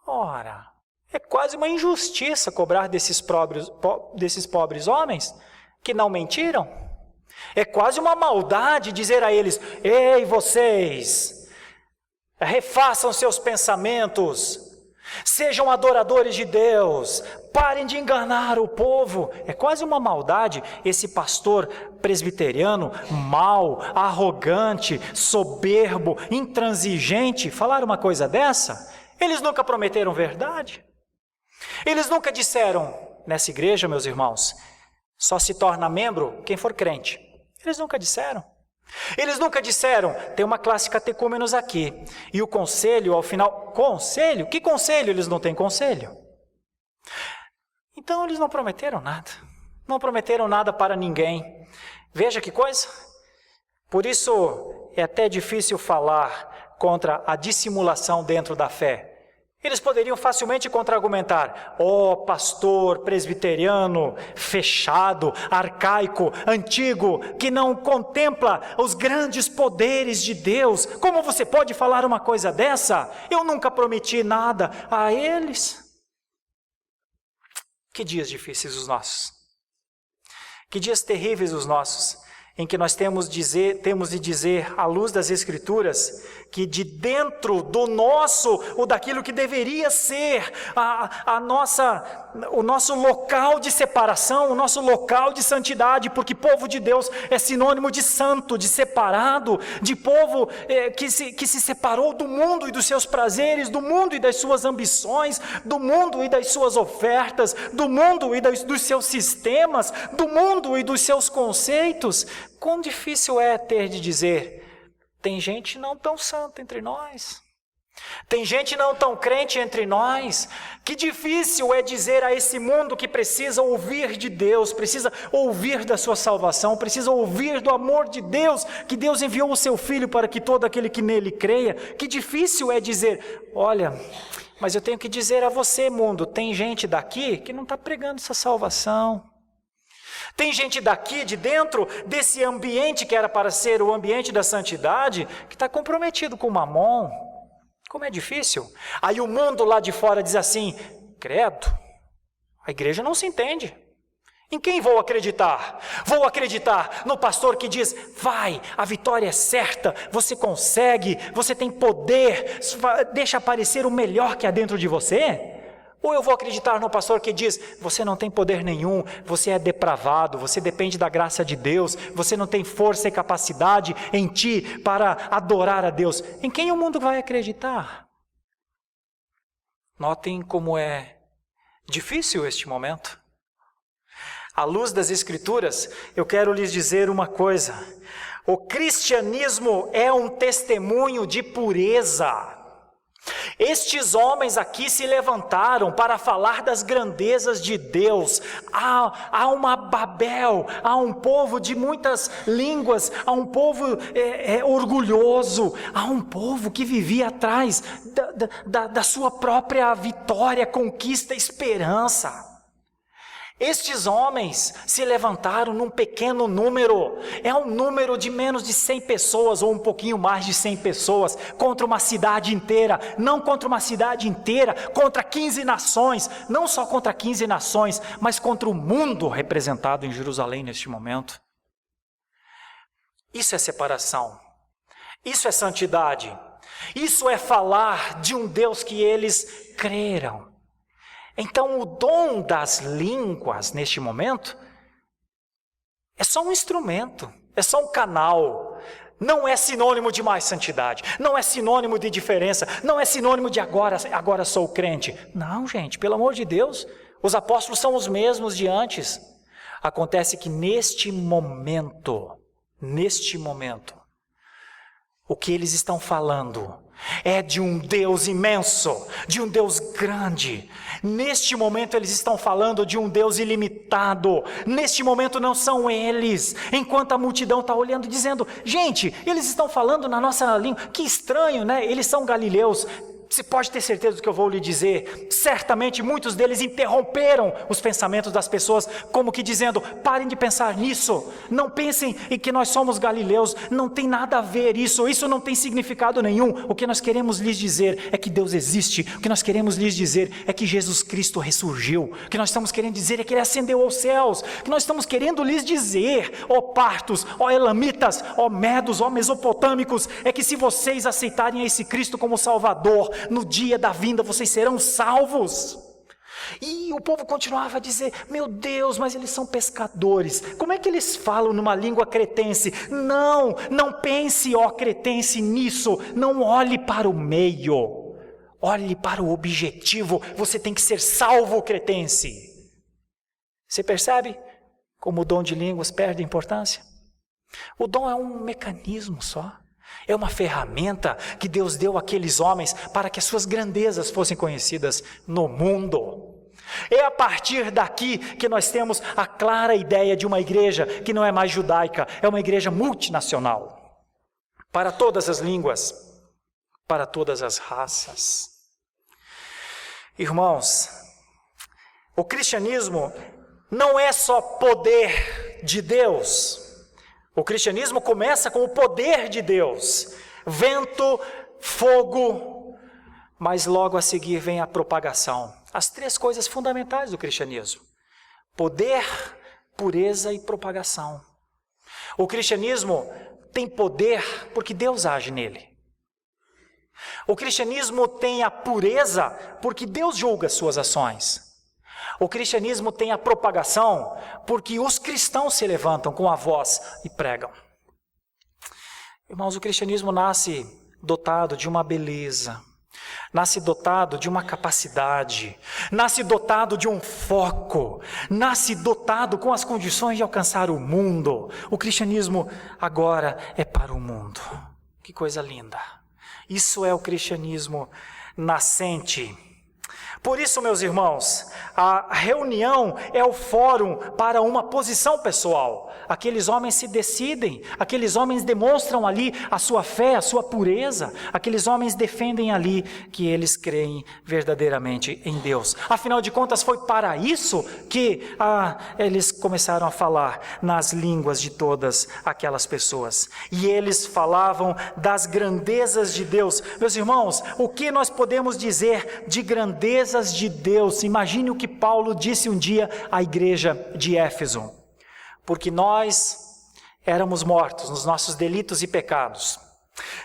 Ora, é quase uma injustiça cobrar desses pobres homens que não mentiram. É quase uma maldade dizer a eles, ei vocês, refaçam seus pensamentos, sejam adoradores de Deus, parem de enganar o povo. É quase uma maldade esse pastor presbiteriano, mau, arrogante, soberbo, intransigente, falar uma coisa dessa. Eles nunca prometeram verdade. Eles nunca disseram, nessa igreja, meus irmãos, só se torna membro quem for crente. Eles nunca disseram. Eles nunca disseram, tem uma classe catecúmenos aqui, e o conselho ao final, conselho? Que conselho? Eles não têm conselho. Então eles não prometeram nada, não prometeram nada para ninguém. Veja que coisa, por isso é até difícil falar contra a dissimulação dentro da fé. Eles poderiam facilmente contra-argumentar, pastor presbiteriano, fechado, arcaico, antigo, que não contempla os grandes poderes de Deus. Como você pode falar uma coisa dessa? Eu nunca prometi nada a eles. Que dias difíceis os nossos. Que dias terríveis os nossos, em que nós temos de dizer, à luz das Escrituras, que de dentro do nosso, ou daquilo que deveria ser o nosso local de separação, o nosso local de santidade, porque povo de Deus é sinônimo de santo, de separado, de povo que se separou do mundo e dos seus prazeres, do mundo e das suas ambições, do mundo e das suas ofertas, do mundo e dos seus sistemas, do mundo e dos seus conceitos. Quão difícil é ter de dizer, tem gente não tão santa entre nós, tem gente não tão crente entre nós. Que difícil é dizer a esse mundo que precisa ouvir de Deus, precisa ouvir da sua salvação, precisa ouvir do amor de Deus, que Deus enviou o seu Filho para que todo aquele que nele creia. Que difícil é dizer, olha, mas eu tenho que dizer a você, mundo, tem gente daqui que não está pregando essa salvação. Tem gente daqui, de dentro desse ambiente que era para ser o ambiente da santidade, que está comprometido com o mamon. Como é difícil. Aí o mundo lá de fora diz assim, credo, a igreja não se entende. Em quem vou acreditar? Vou acreditar no pastor que diz, vai, a vitória é certa, você consegue, você tem poder, deixa aparecer o melhor que há dentro de você? Ou eu vou acreditar no pastor que diz, você não tem poder nenhum, você é depravado, você depende da graça de Deus, você não tem força e capacidade em ti para adorar a Deus. Em quem o mundo vai acreditar? Notem como é difícil este momento. À luz das Escrituras, eu quero lhes dizer uma coisa. O cristianismo é um testemunho de pureza. Estes homens aqui se levantaram para falar das grandezas de Deus. Há uma Babel, há um povo de muitas línguas, há um povo orgulhoso, há um povo que vivia atrás da sua própria vitória, conquista, esperança. Estes homens se levantaram num pequeno número, é um número de menos de 100 pessoas ou um pouquinho mais de 100 pessoas, contra uma cidade inteira, não contra uma cidade inteira, contra 15 nações, não só contra 15 nações, mas contra o mundo representado em Jerusalém neste momento. Isso é separação, isso é santidade, isso é falar de um Deus que eles creram. Então o dom das línguas neste momento é só um instrumento, é só um canal. Não é sinônimo de mais santidade, não é sinônimo de diferença, não é sinônimo de agora sou crente. Não, gente, pelo amor de Deus, os apóstolos são os mesmos de antes. Acontece que neste momento, o que eles estão falando é de um Deus imenso, de um Deus grande. Neste momento eles estão falando de um Deus ilimitado. Neste momento não são eles, enquanto a multidão está olhando dizendo: gente, eles estão falando na nossa língua, que estranho, né? Eles são galileus. Você pode ter certeza do que eu vou lhe dizer. Certamente muitos deles interromperam os pensamentos das pessoas, como que dizendo: parem de pensar nisso, não pensem em que nós somos galileus, não tem nada a ver isso não tem significado nenhum. O que nós queremos lhes dizer é que Deus existe, o que nós queremos lhes dizer é que Jesus Cristo ressurgiu, o que nós estamos querendo dizer é que Ele ascendeu aos céus, o que nós estamos querendo lhes dizer, ó partos, ó elamitas, ó medos, ó mesopotâmicos, é que se vocês aceitarem esse Cristo como Salvador, no dia da vinda vocês serão salvos. E o povo continuava a dizer: meu Deus, mas eles são pescadores, como é que eles falam numa língua cretense? Não pense, ó cretense, nisso. Não olhe para o meio, olhe para o objetivo. Você tem que ser salvo, cretense. Você percebe como o dom de línguas perde importância? O dom é um mecanismo só. É uma ferramenta que Deus deu àqueles homens para que as suas grandezas fossem conhecidas no mundo. É a partir daqui que nós temos a clara ideia de uma igreja que não é mais judaica, é uma igreja multinacional, para todas as línguas, para todas as raças. Irmãos, o cristianismo não é só poder de Deus. O cristianismo começa com o poder de Deus, vento, fogo, mas logo a seguir vem a propagação. As três coisas fundamentais do cristianismo: poder, pureza e propagação. O cristianismo tem poder porque Deus age nele. O cristianismo tem a pureza porque Deus julga as suas ações. O cristianismo tem a propagação porque os cristãos se levantam com a voz e pregam. Irmãos, o cristianismo nasce dotado de uma beleza, nasce dotado de uma capacidade, nasce dotado de um foco, nasce dotado com as condições de alcançar o mundo. O cristianismo agora é para o mundo. Que coisa linda! Isso é o cristianismo nascente. Por isso, meus irmãos, a reunião é o fórum para uma posição pessoal. Aqueles homens se decidem, aqueles homens demonstram ali a sua fé, a sua pureza, aqueles homens defendem ali que eles creem verdadeiramente em Deus. Afinal de contas, foi para isso que eles começaram a falar nas línguas de todas aquelas pessoas. E eles falavam das grandezas de Deus. Meus irmãos, o que nós podemos dizer de grandeza de Deus? Imagine o que Paulo disse um dia à igreja de Éfeso: porque nós éramos mortos nos nossos delitos e pecados,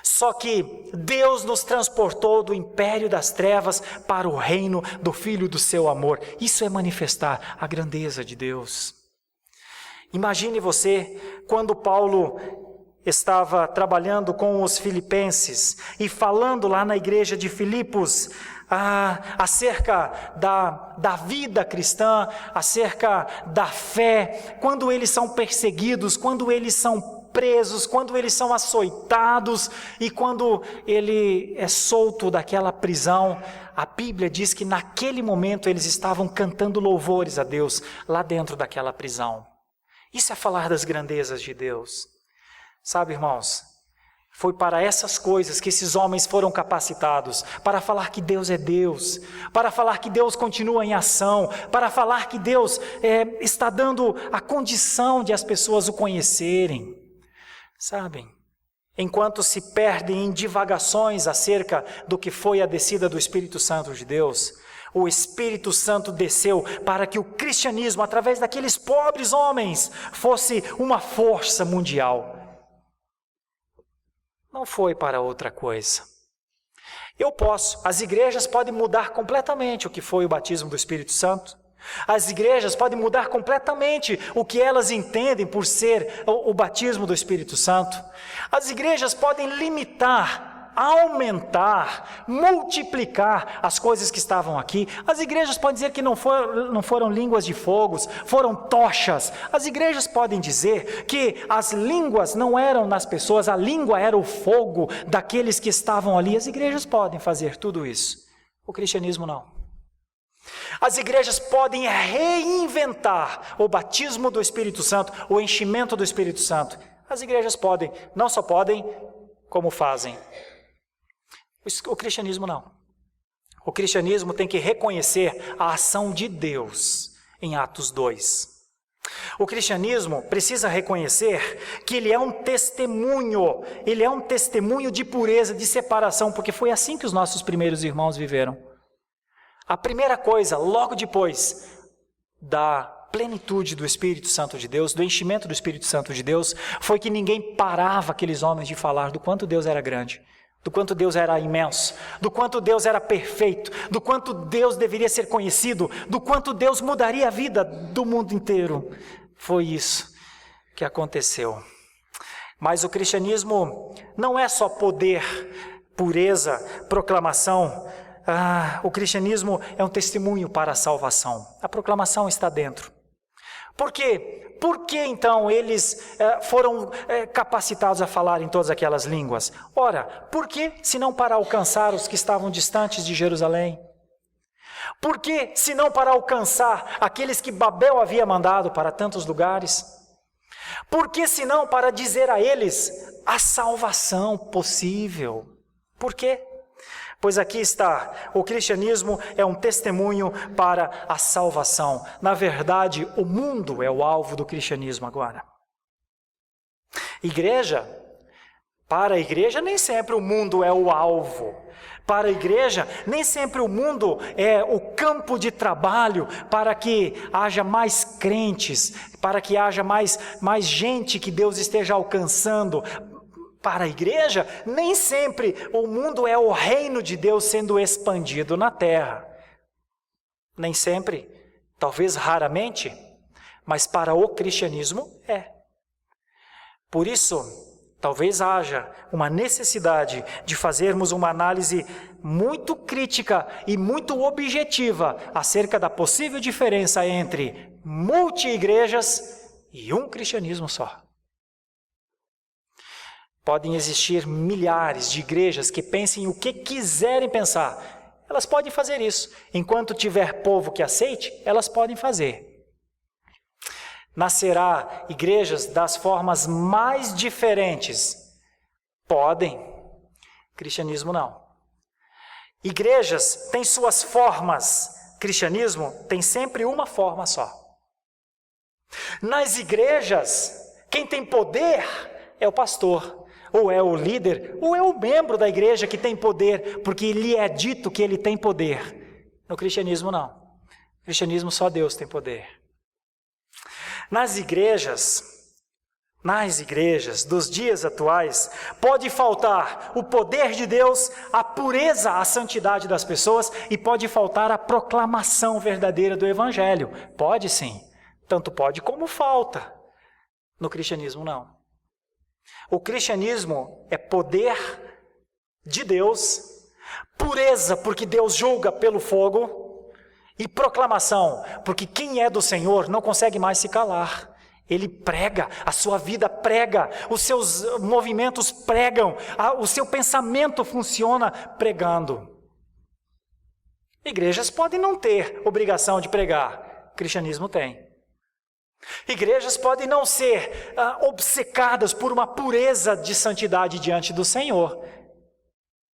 só que Deus nos transportou do império das trevas para o reino do Filho do seu amor. Isso é manifestar a grandeza de Deus. Imagine você, quando Paulo estava trabalhando com os filipenses e falando lá na igreja de Filipos acerca da vida cristã, acerca da fé, quando eles são perseguidos, quando eles são presos, quando eles são açoitados e quando ele é solto daquela prisão. A Bíblia diz que naquele momento eles estavam cantando louvores a Deus lá dentro daquela prisão. Isso é falar das grandezas de Deus. Sabe, irmãos, foi para essas coisas que esses homens foram capacitados, para falar que Deus é Deus, para falar que Deus continua em ação, para falar que Deus está dando a condição de as pessoas o conhecerem. Sabem, enquanto se perdem em divagações acerca do que foi a descida do Espírito Santo de Deus, o Espírito Santo desceu para que o cristianismo, através daqueles pobres homens, fosse uma força mundial. Não foi para outra coisa. As igrejas podem mudar completamente o que foi o batismo do Espírito Santo. As igrejas podem mudar completamente o que elas entendem por ser o batismo do Espírito Santo. As igrejas podem limitar aumentar, multiplicar as coisas que estavam aqui. As igrejas podem dizer que não foram línguas de fogo, foram tochas. As igrejas podem dizer que as línguas não eram nas pessoas, a língua era o fogo daqueles que estavam ali. As igrejas podem fazer tudo isso. O cristianismo não. As igrejas podem reinventar o batismo do Espírito Santo, o enchimento do Espírito Santo. As igrejas podem, não só podem, como fazem. O cristianismo não. O cristianismo tem que reconhecer a ação de Deus em Atos 2. O cristianismo precisa reconhecer que ele é um testemunho de pureza, de separação, porque foi assim que os nossos primeiros irmãos viveram. A primeira coisa, logo depois da plenitude do Espírito Santo de Deus, do enchimento do Espírito Santo de Deus, foi que ninguém parava aqueles homens de falar do quanto Deus era grande, do quanto Deus era imenso, do quanto Deus era perfeito, do quanto Deus deveria ser conhecido, do quanto Deus mudaria a vida do mundo inteiro. Foi isso que aconteceu. Mas o cristianismo não é só poder, pureza, proclamação. O cristianismo é um testemunho para a salvação. A proclamação está dentro. Por quê? Por que então eles foram capacitados a falar em todas aquelas línguas? Ora, por que se não para alcançar os que estavam distantes de Jerusalém? Por que se não para alcançar aqueles que Babel havia mandado para tantos lugares? Por que se não para dizer a eles a salvação possível? Por quê? Pois aqui está, o cristianismo é um testemunho para a salvação. Na verdade, o mundo é o alvo do cristianismo agora. Para a igreja, nem sempre o mundo é o alvo. Para a igreja, nem sempre o mundo é o campo de trabalho para que haja mais crentes, para que haja mais gente que Deus esteja alcançando. Para a igreja, nem sempre o mundo é o reino de Deus sendo expandido na terra. Nem sempre, talvez raramente, mas para o cristianismo é. Por isso, talvez haja uma necessidade de fazermos uma análise muito crítica e muito objetiva acerca da possível diferença entre multi-igrejas e um cristianismo só. Podem existir milhares de igrejas que pensem o que quiserem pensar. Elas podem fazer isso. Enquanto tiver povo que aceite, elas podem fazer. Nascerá igrejas das formas mais diferentes? Podem. Cristianismo não. Igrejas têm suas formas. Cristianismo tem sempre uma forma só. Nas igrejas, quem tem poder é o pastor. Ou é o líder, ou é o membro da igreja que tem poder, porque lhe é dito que ele tem poder. No cristianismo, não. No cristianismo, só Deus tem poder. Nas igrejas dos dias atuais, pode faltar o poder de Deus, a pureza, a santidade das pessoas, e pode faltar a proclamação verdadeira do Evangelho. Pode sim, tanto pode como falta. No cristianismo, não. O cristianismo é poder de Deus, pureza, porque Deus julga pelo fogo, e proclamação, porque quem é do Senhor não consegue mais se calar. Ele prega, a sua vida prega, os seus movimentos pregam, o seu pensamento funciona pregando. Igrejas podem não ter obrigação de pregar, o cristianismo tem. Igrejas podem não ser obcecadas por uma pureza de santidade diante do Senhor,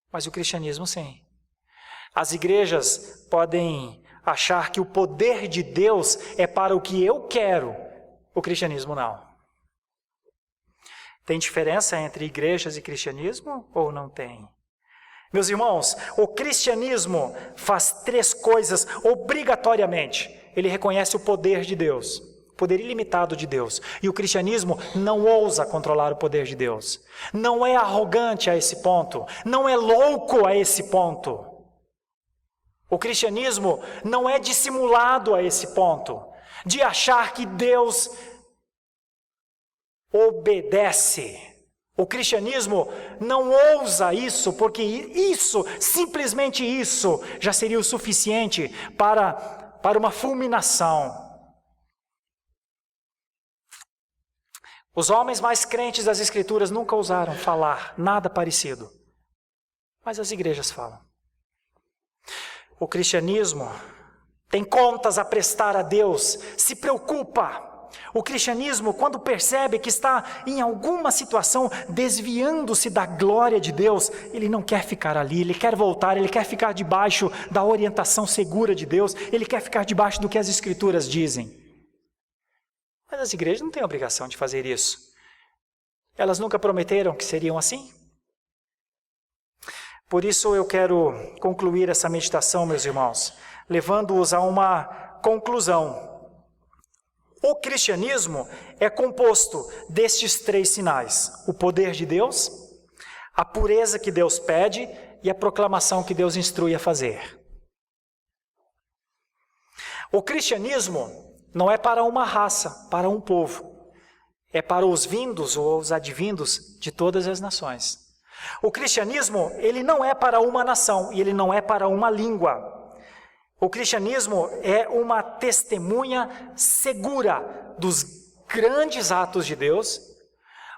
mas o cristianismo sim. As igrejas podem achar que o poder de Deus é para o que eu quero, o cristianismo não. Tem diferença entre igrejas e cristianismo ou não tem? Meus irmãos, o cristianismo faz 3 coisas obrigatoriamente. Ele reconhece o poder de Deus. Poder ilimitado de Deus. E o cristianismo não ousa controlar o poder de Deus. Não é arrogante a esse ponto. Não é louco a esse ponto. O cristianismo não é dissimulado a esse ponto. De achar que Deus obedece O cristianismo não ousa isso, porque isso, simplesmente isso, já seria o suficiente para uma fulminação. Os homens mais crentes das Escrituras nunca ousaram falar nada parecido, mas as igrejas falam. O cristianismo tem contas a prestar a Deus, se preocupa. O cristianismo, quando percebe que está em alguma situação desviando-se da glória de Deus, ele não quer ficar ali, ele quer voltar, ele quer ficar debaixo da orientação segura de Deus, ele quer ficar debaixo do que as Escrituras dizem. Mas as igrejas não têm obrigação de fazer isso. Elas nunca prometeram que seriam assim? Por isso eu quero concluir essa meditação, meus irmãos, levando-os a uma conclusão. O cristianismo é composto destes 3 sinais: o poder de Deus, a pureza que Deus pede e a proclamação que Deus instrui a fazer. O cristianismo não é para uma raça, para um povo. É para os vindos ou os advindos de todas as nações. O cristianismo, ele não é para uma nação e ele não é para uma língua. O cristianismo é uma testemunha segura dos grandes atos de Deus.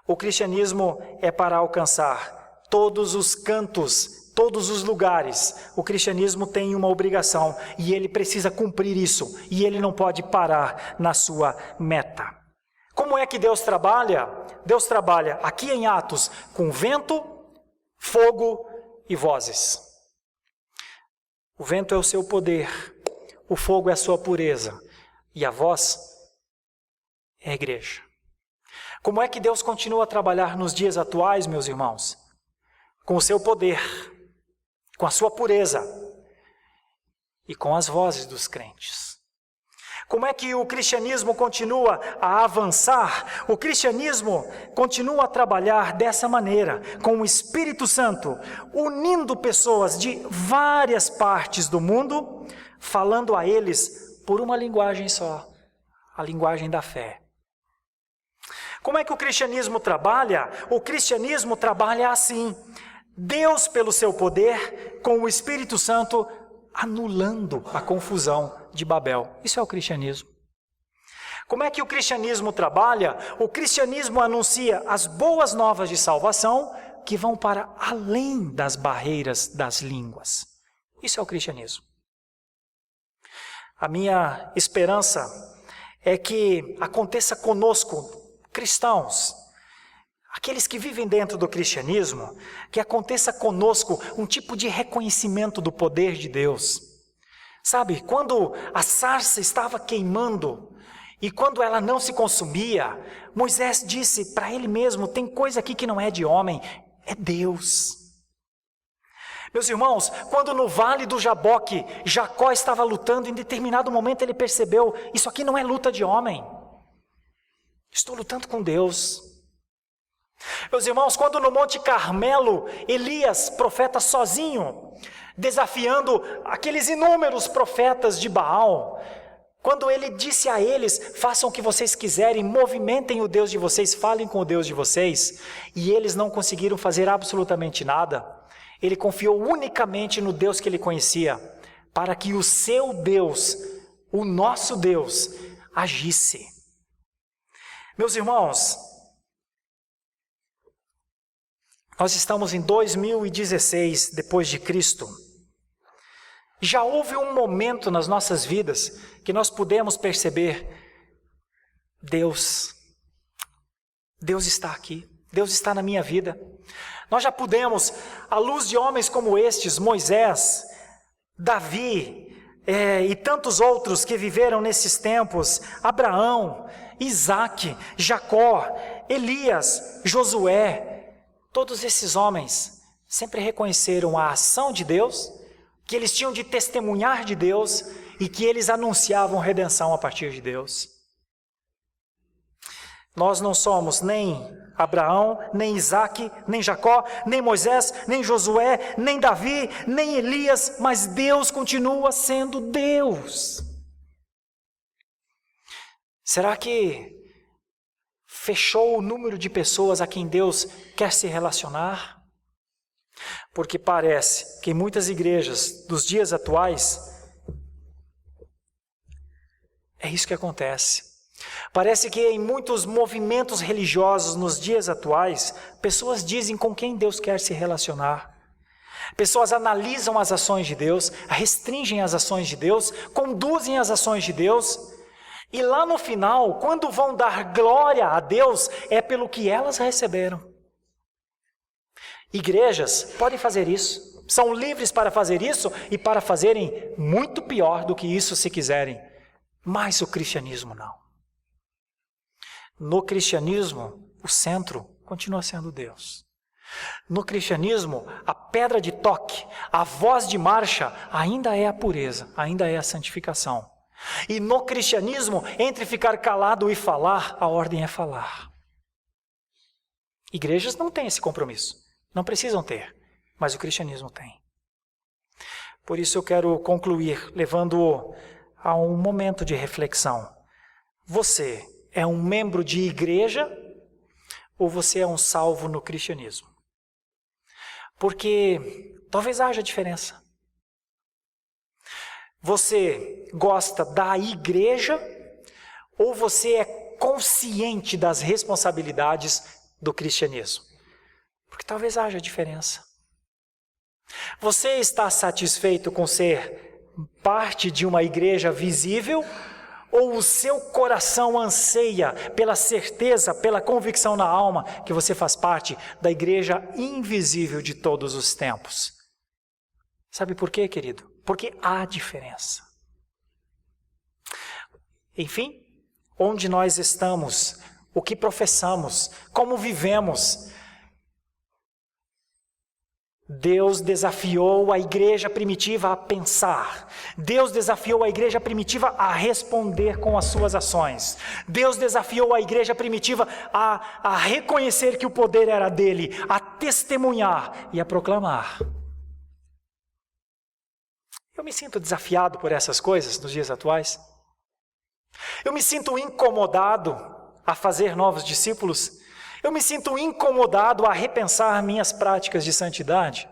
O cristianismo é para alcançar todos os cantos, todos os lugares. O cristianismo tem uma obrigação e ele precisa cumprir isso. E ele não pode parar na sua meta. Como é que Deus trabalha? Deus trabalha aqui em Atos com vento, fogo e vozes. O vento é o seu poder, o fogo é a sua pureza e a voz é a igreja. Como é que Deus continua a trabalhar nos dias atuais, meus irmãos? Com o seu poder, com a sua pureza e com as vozes dos crentes. Como é que o cristianismo continua a avançar? O cristianismo continua a trabalhar dessa maneira, com o Espírito Santo, unindo pessoas de várias partes do mundo, falando a eles por uma linguagem só, a linguagem da fé. Como é que o cristianismo trabalha? O cristianismo trabalha assim: Deus, pelo seu poder, com o Espírito Santo, anulando a confusão de Babel. Isso é o cristianismo. Como é que o cristianismo trabalha? O cristianismo anuncia as boas novas de salvação que vão para além das barreiras das línguas. Isso é o cristianismo. A minha esperança é que aconteça conosco, cristãos, aqueles que vivem dentro do cristianismo, que aconteça conosco um tipo de reconhecimento do poder de Deus. Sabe, quando a sarça estava queimando e quando ela não se consumia, Moisés disse para ele mesmo: tem coisa aqui que não é de homem, é Deus. Meus irmãos, quando no vale do Jaboque, Jacó estava lutando, em determinado momento ele percebeu: isso aqui não é luta de homem, estou lutando com Deus. Meus irmãos, quando no Monte Carmelo, Elias, profeta sozinho, desafiando aqueles inúmeros profetas de Baal, quando ele disse a eles: façam o que vocês quiserem, movimentem o Deus de vocês, falem com o Deus de vocês, e eles não conseguiram fazer absolutamente nada, ele confiou unicamente no Deus que ele conhecia, para que o seu Deus, o nosso Deus, agisse. Meus irmãos, nós estamos em 2016 depois de Cristo. Já houve um momento nas nossas vidas que nós pudemos perceber: Deus está aqui, Deus está na minha vida. Nós já pudemos, à luz de homens como estes, Moisés, Davi e tantos outros que viveram nesses tempos, Abraão, Isaac, Jacó, Elias, Josué, todos esses homens sempre reconheceram a ação de Deus, que eles tinham de testemunhar de Deus e que eles anunciavam redenção a partir de Deus. Nós não somos nem Abraão, nem Isaac, nem Jacó, nem Moisés, nem Josué, nem Davi, nem Elias, mas Deus continua sendo Deus. Será que fechou o número de pessoas a quem Deus quer se relacionar? Porque parece que em muitas igrejas dos dias atuais, é isso que acontece. Parece que em muitos movimentos religiosos nos dias atuais, pessoas dizem com quem Deus quer se relacionar. Pessoas analisam as ações de Deus, restringem as ações de Deus, conduzem as ações de Deus, e lá no final, quando vão dar glória a Deus, é pelo que elas receberam. Igrejas podem fazer isso, são livres para fazer isso e para fazerem muito pior do que isso se quiserem, mas o cristianismo não. No cristianismo, o centro continua sendo Deus. No cristianismo, a pedra de toque, a voz de marcha, ainda é a pureza, ainda é a santificação. E no cristianismo, entre ficar calado e falar, a ordem é falar. Igrejas não têm esse compromisso, não precisam ter, mas o cristianismo tem. Por isso eu quero concluir levando a um momento de reflexão. Você é um membro de igreja ou você é um salvo no cristianismo? Porque talvez haja diferença. Você gosta da igreja ou você é consciente das responsabilidades do cristianismo? Porque talvez haja diferença. Você está satisfeito com ser parte de uma igreja visível ou o seu coração anseia pela certeza, pela convicção na alma que você faz parte da igreja invisível de todos os tempos? Sabe por quê, querido? Porque há diferença. Enfim, onde nós estamos, o que professamos, como vivemos. Deus desafiou a igreja primitiva a pensar. Deus desafiou a igreja primitiva a responder com as suas ações. Deus desafiou a igreja primitiva a reconhecer que o poder era dele, a testemunhar e a proclamar. Eu me sinto desafiado por essas coisas nos dias atuais. Eu me sinto incomodado a fazer novos discípulos. Eu me sinto incomodado a repensar minhas práticas de santidade.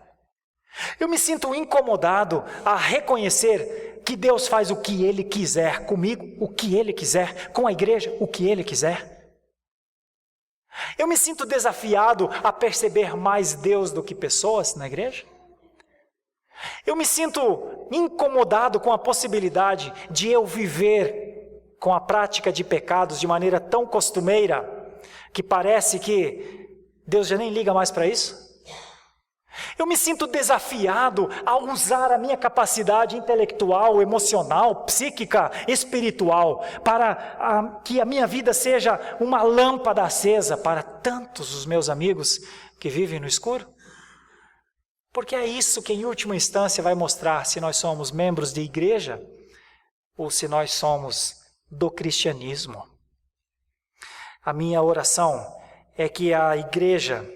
Eu me sinto incomodado a reconhecer que Deus faz o que Ele quiser comigo, o que Ele quiser, com a igreja, o que Ele quiser. Eu me sinto desafiado a perceber mais Deus do que pessoas na igreja. Eu me sinto incomodado com a possibilidade de eu viver com a prática de pecados de maneira tão costumeira que parece que Deus já nem liga mais para isso. Eu me sinto desafiado a usar a minha capacidade intelectual, emocional, psíquica, espiritual, para que a minha vida seja uma lâmpada acesa para tantos os meus amigos que vivem no escuro. Porque é isso que em última instância vai mostrar se nós somos membros de igreja ou se nós somos do cristianismo. A minha oração é que a igreja,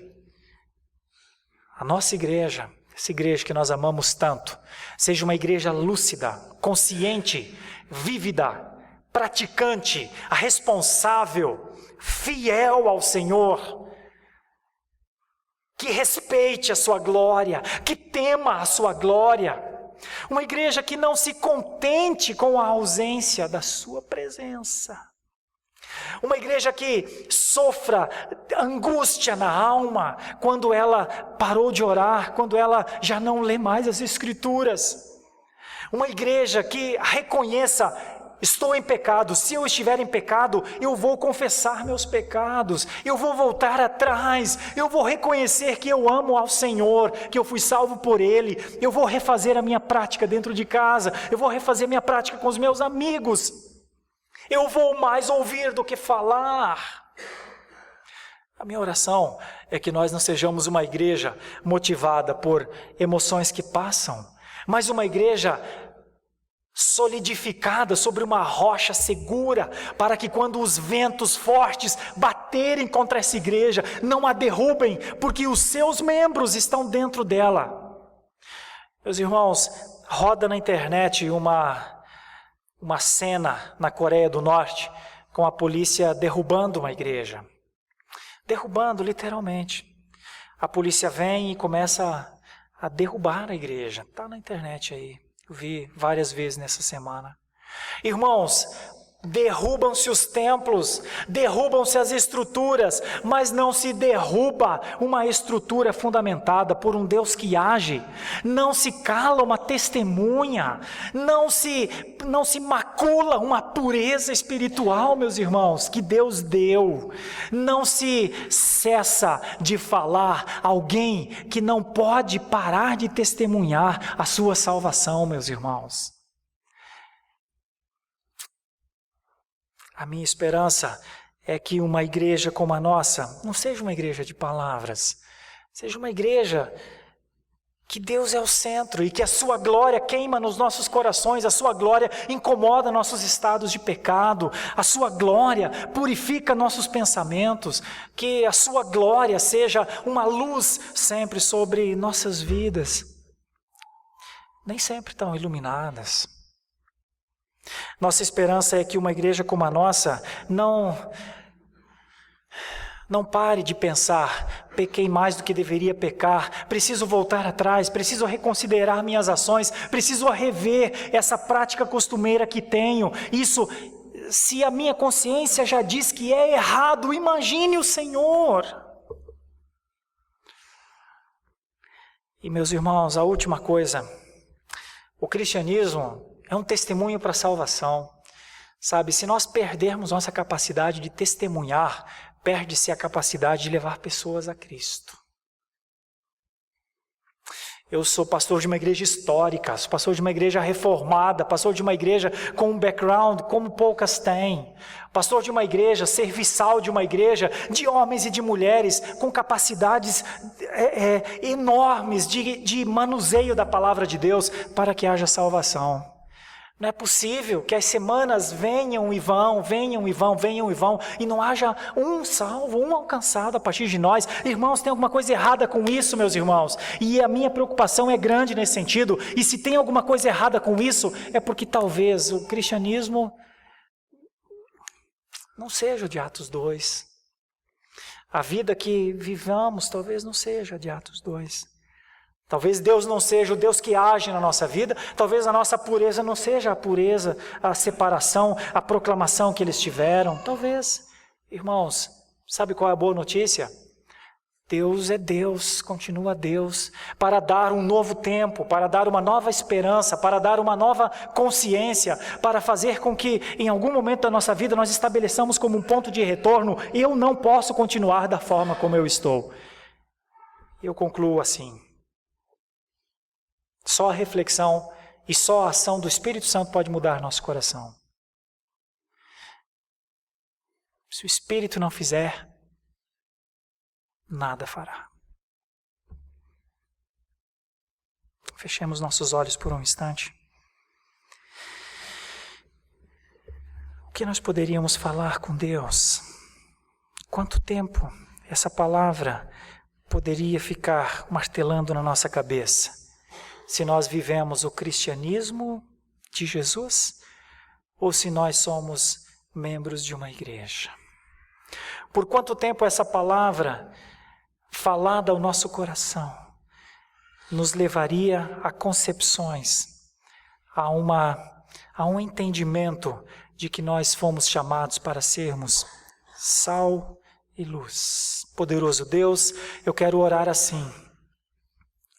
a nossa igreja, essa igreja que nós amamos tanto, seja uma igreja lúcida, consciente, vívida, praticante, responsável, fiel ao Senhor, que respeite a sua glória, que tema a sua glória. Uma igreja que não se contente com a ausência da sua presença. Uma igreja que sofra angústia na alma quando ela parou de orar, quando ela já não lê mais as Escrituras. Uma igreja que reconheça: estou em pecado, se eu estiver em pecado, eu vou confessar meus pecados, eu vou voltar atrás, eu vou reconhecer que eu amo ao Senhor, que eu fui salvo por Ele, eu vou refazer a minha prática dentro de casa, eu vou refazer minha prática com os meus amigos. Eu vou mais ouvir do que falar. A minha oração é que nós não sejamos uma igreja motivada por emoções que passam, mas uma igreja solidificada sobre uma rocha segura, para que quando os ventos fortes baterem contra essa igreja, não a derrubem, porque os seus membros estão dentro dela. Meus irmãos, roda na internet uma cena na Coreia do Norte, com a polícia derrubando uma igreja. derrubando literalmente. A polícia vem e começa a derrubar a igreja. Está na internet aí, eu vi várias vezes nessa semana. Irmãos, derrubam-se os templos, derrubam-se as estruturas, mas não se derruba uma estrutura fundamentada por um Deus que age, não se cala uma testemunha, não se macula uma pureza espiritual, meus irmãos, que Deus deu, não se cessa de falar alguém que não pode parar de testemunhar a sua salvação, meus irmãos. A minha esperança é que uma igreja como a nossa não seja uma igreja de palavras, seja uma igreja que Deus é o centro e que a sua glória queima nos nossos corações, a sua glória incomoda nossos estados de pecado, a sua glória purifica nossos pensamentos, que a sua glória seja uma luz sempre sobre nossas vidas, nem sempre tão iluminadas. Nossa esperança é que uma igreja como a nossa não pare de pensar, pequei mais do que deveria pecar, preciso voltar atrás, preciso reconsiderar minhas ações, preciso rever essa prática costumeira que tenho. Isso, se a minha consciência já diz que é errado, imagine o Senhor. E meus irmãos, a última coisa, o cristianismo é um testemunho para a salvação. Sabe, se nós perdermos nossa capacidade de testemunhar, perde-se a capacidade de levar pessoas a Cristo. Eu sou pastor de uma igreja histórica, sou pastor de uma igreja reformada, pastor de uma igreja com um background como poucas têm, pastor de uma igreja, serviçal de uma igreja, de homens e de mulheres com capacidades enormes de manuseio da palavra de Deus para que haja salvação. Não é possível que as semanas venham e vão, e não haja um salvo, um alcançado a partir de nós. Irmãos, tem alguma coisa errada com isso, meus irmãos. E a minha preocupação é grande nesse sentido. E se tem alguma coisa errada com isso, é porque talvez o cristianismo não seja o de Atos 2. A vida que vivamos talvez não seja de Atos 2. Talvez Deus não seja o Deus que age na nossa vida, talvez a nossa pureza não seja a pureza, a separação, a proclamação que eles tiveram. Talvez, irmãos, sabe qual é a boa notícia? Deus é Deus, continua Deus, para dar um novo tempo, para dar uma nova esperança, para dar uma nova consciência, para fazer com que em algum momento da nossa vida nós estabeleçamos como um ponto de retorno, eu não posso continuar da forma como eu estou. Eu concluo assim. Só a reflexão e só a ação do Espírito Santo pode mudar nosso coração. Se o Espírito não fizer, nada fará. Fechemos nossos olhos por um instante. O que nós poderíamos falar com Deus? Quanto tempo essa palavra poderia ficar martelando na nossa cabeça? Se nós vivemos o cristianismo de Jesus ou se nós somos membros de uma igreja. Por quanto tempo essa palavra falada ao nosso coração nos levaria a concepções, a um entendimento de que nós fomos chamados para sermos sal e luz. Poderoso Deus, eu quero orar assim.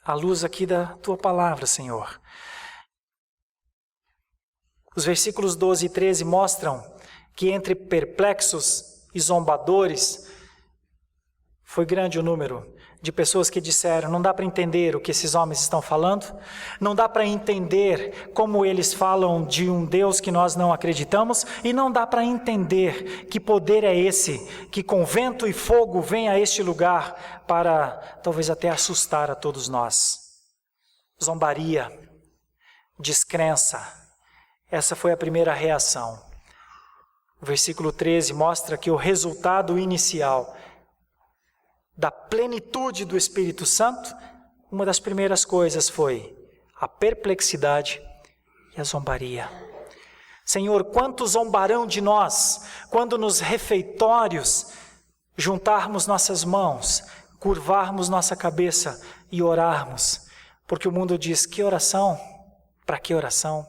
À luz aqui da Tua palavra, Senhor. Os versículos 12 e 13 mostram que entre perplexos e zombadores foi grande o número de pessoas que disseram, não dá para entender o que esses homens estão falando, não dá para entender como eles falam de um Deus que nós não acreditamos, e não dá para entender que poder é esse, que com vento e fogo vem a este lugar para talvez até assustar a todos nós. Zombaria, descrença, essa foi a primeira reação. O versículo 13 mostra que o resultado inicial da plenitude do Espírito Santo, uma das primeiras coisas foi a perplexidade e a zombaria. Senhor, quantos zombarão de nós quando nos refeitórios juntarmos nossas mãos, curvarmos nossa cabeça e orarmos, porque o mundo diz: que oração? Para que oração?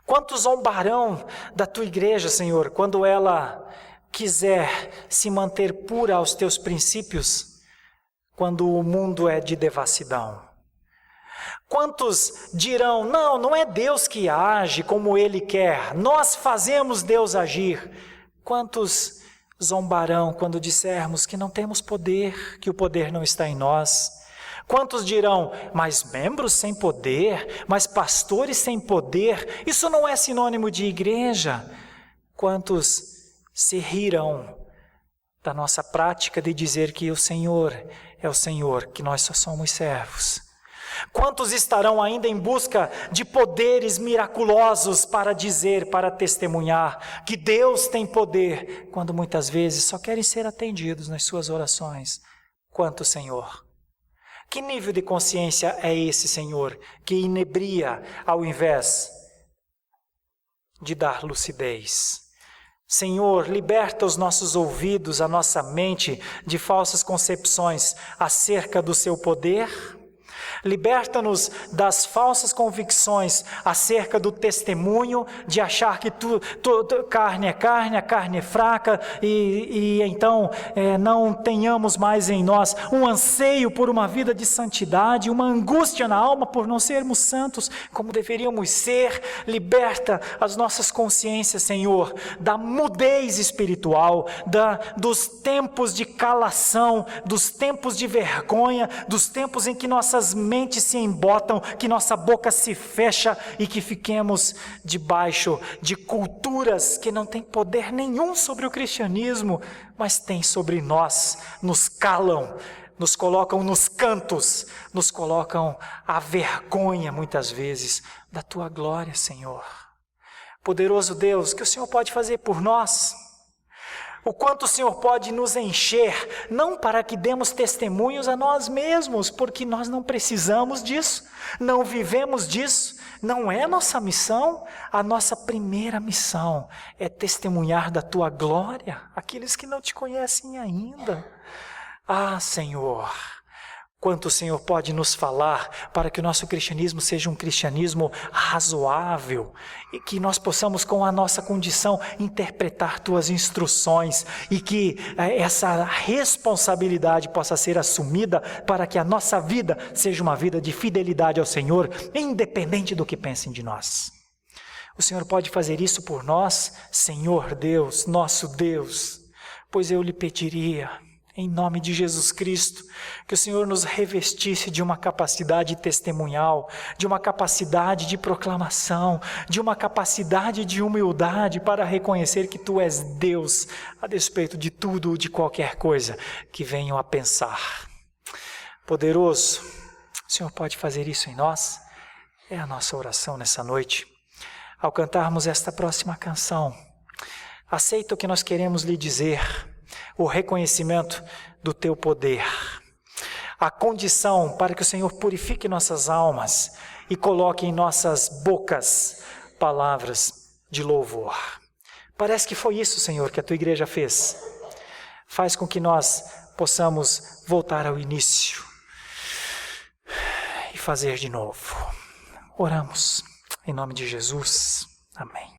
Quantos zombarão da tua igreja, Senhor, quando ela quiser se manter pura aos teus princípios, quando o mundo é de devassidão? Quantos dirão: não é Deus que age como Ele quer, nós fazemos Deus agir? Quantos zombarão quando dissermos que não temos poder, que o poder não está em nós? Quantos dirão: mas membros sem poder, mas pastores sem poder, isso não é sinônimo de igreja? Quantos se rirão da nossa prática de dizer que o Senhor é o Senhor, que nós só somos servos? Quantos estarão ainda em busca de poderes miraculosos para dizer, para testemunhar que Deus tem poder, quando muitas vezes só querem ser atendidos nas suas orações? Quanto, Senhor? Que nível de consciência é esse, Senhor, que inebria ao invés de dar lucidez? Senhor, liberta os nossos ouvidos, a nossa mente de falsas concepções acerca do seu poder. Liberta-nos das falsas convicções acerca do testemunho, de achar que carne é carne, a carne é fraca, e então não tenhamos mais em nós um anseio por uma vida de santidade, uma angústia na alma por não sermos santos como deveríamos ser. Liberta as nossas consciências, Senhor, da mudez espiritual, dos tempos de calação, dos tempos de vergonha, dos tempos em que nossas mentes se embotam, que nossa boca se fecha e que fiquemos debaixo de culturas que não têm poder nenhum sobre o cristianismo, mas têm sobre nós, nos calam, nos colocam nos cantos, nos colocam à vergonha muitas vezes da tua glória, Senhor. Poderoso Deus, o que o Senhor pode fazer por nós? O quanto o Senhor pode nos encher, não para que demos testemunhos a nós mesmos, porque nós não precisamos disso, não vivemos disso, não é nossa missão. A nossa primeira missão é testemunhar da tua glória àqueles que não te conhecem ainda. Ah, Senhor, quanto o Senhor pode nos falar para que o nosso cristianismo seja um cristianismo razoável e que nós possamos, com a nossa condição, interpretar tuas instruções e que essa responsabilidade possa ser assumida para que a nossa vida seja uma vida de fidelidade ao Senhor, independente do que pensem de nós. O Senhor pode fazer isso por nós, Senhor Deus, nosso Deus, pois eu lhe pediria, em nome de Jesus Cristo, que o Senhor nos revestisse de uma capacidade testemunhal, de uma capacidade de proclamação, de uma capacidade de humildade para reconhecer que Tu és Deus, a despeito de tudo ou de qualquer coisa que venham a pensar. Poderoso, o Senhor pode fazer isso em nós? É a nossa oração nessa noite. Ao cantarmos esta próxima canção, aceita o que nós queremos lhe dizer, o reconhecimento do teu poder, a condição para que o Senhor purifique nossas almas e coloque em nossas bocas palavras de louvor. Parece que foi isso, Senhor, que a tua igreja fez. Faz com que nós possamos voltar ao início e fazer de novo. Oramos em nome de Jesus. Amém.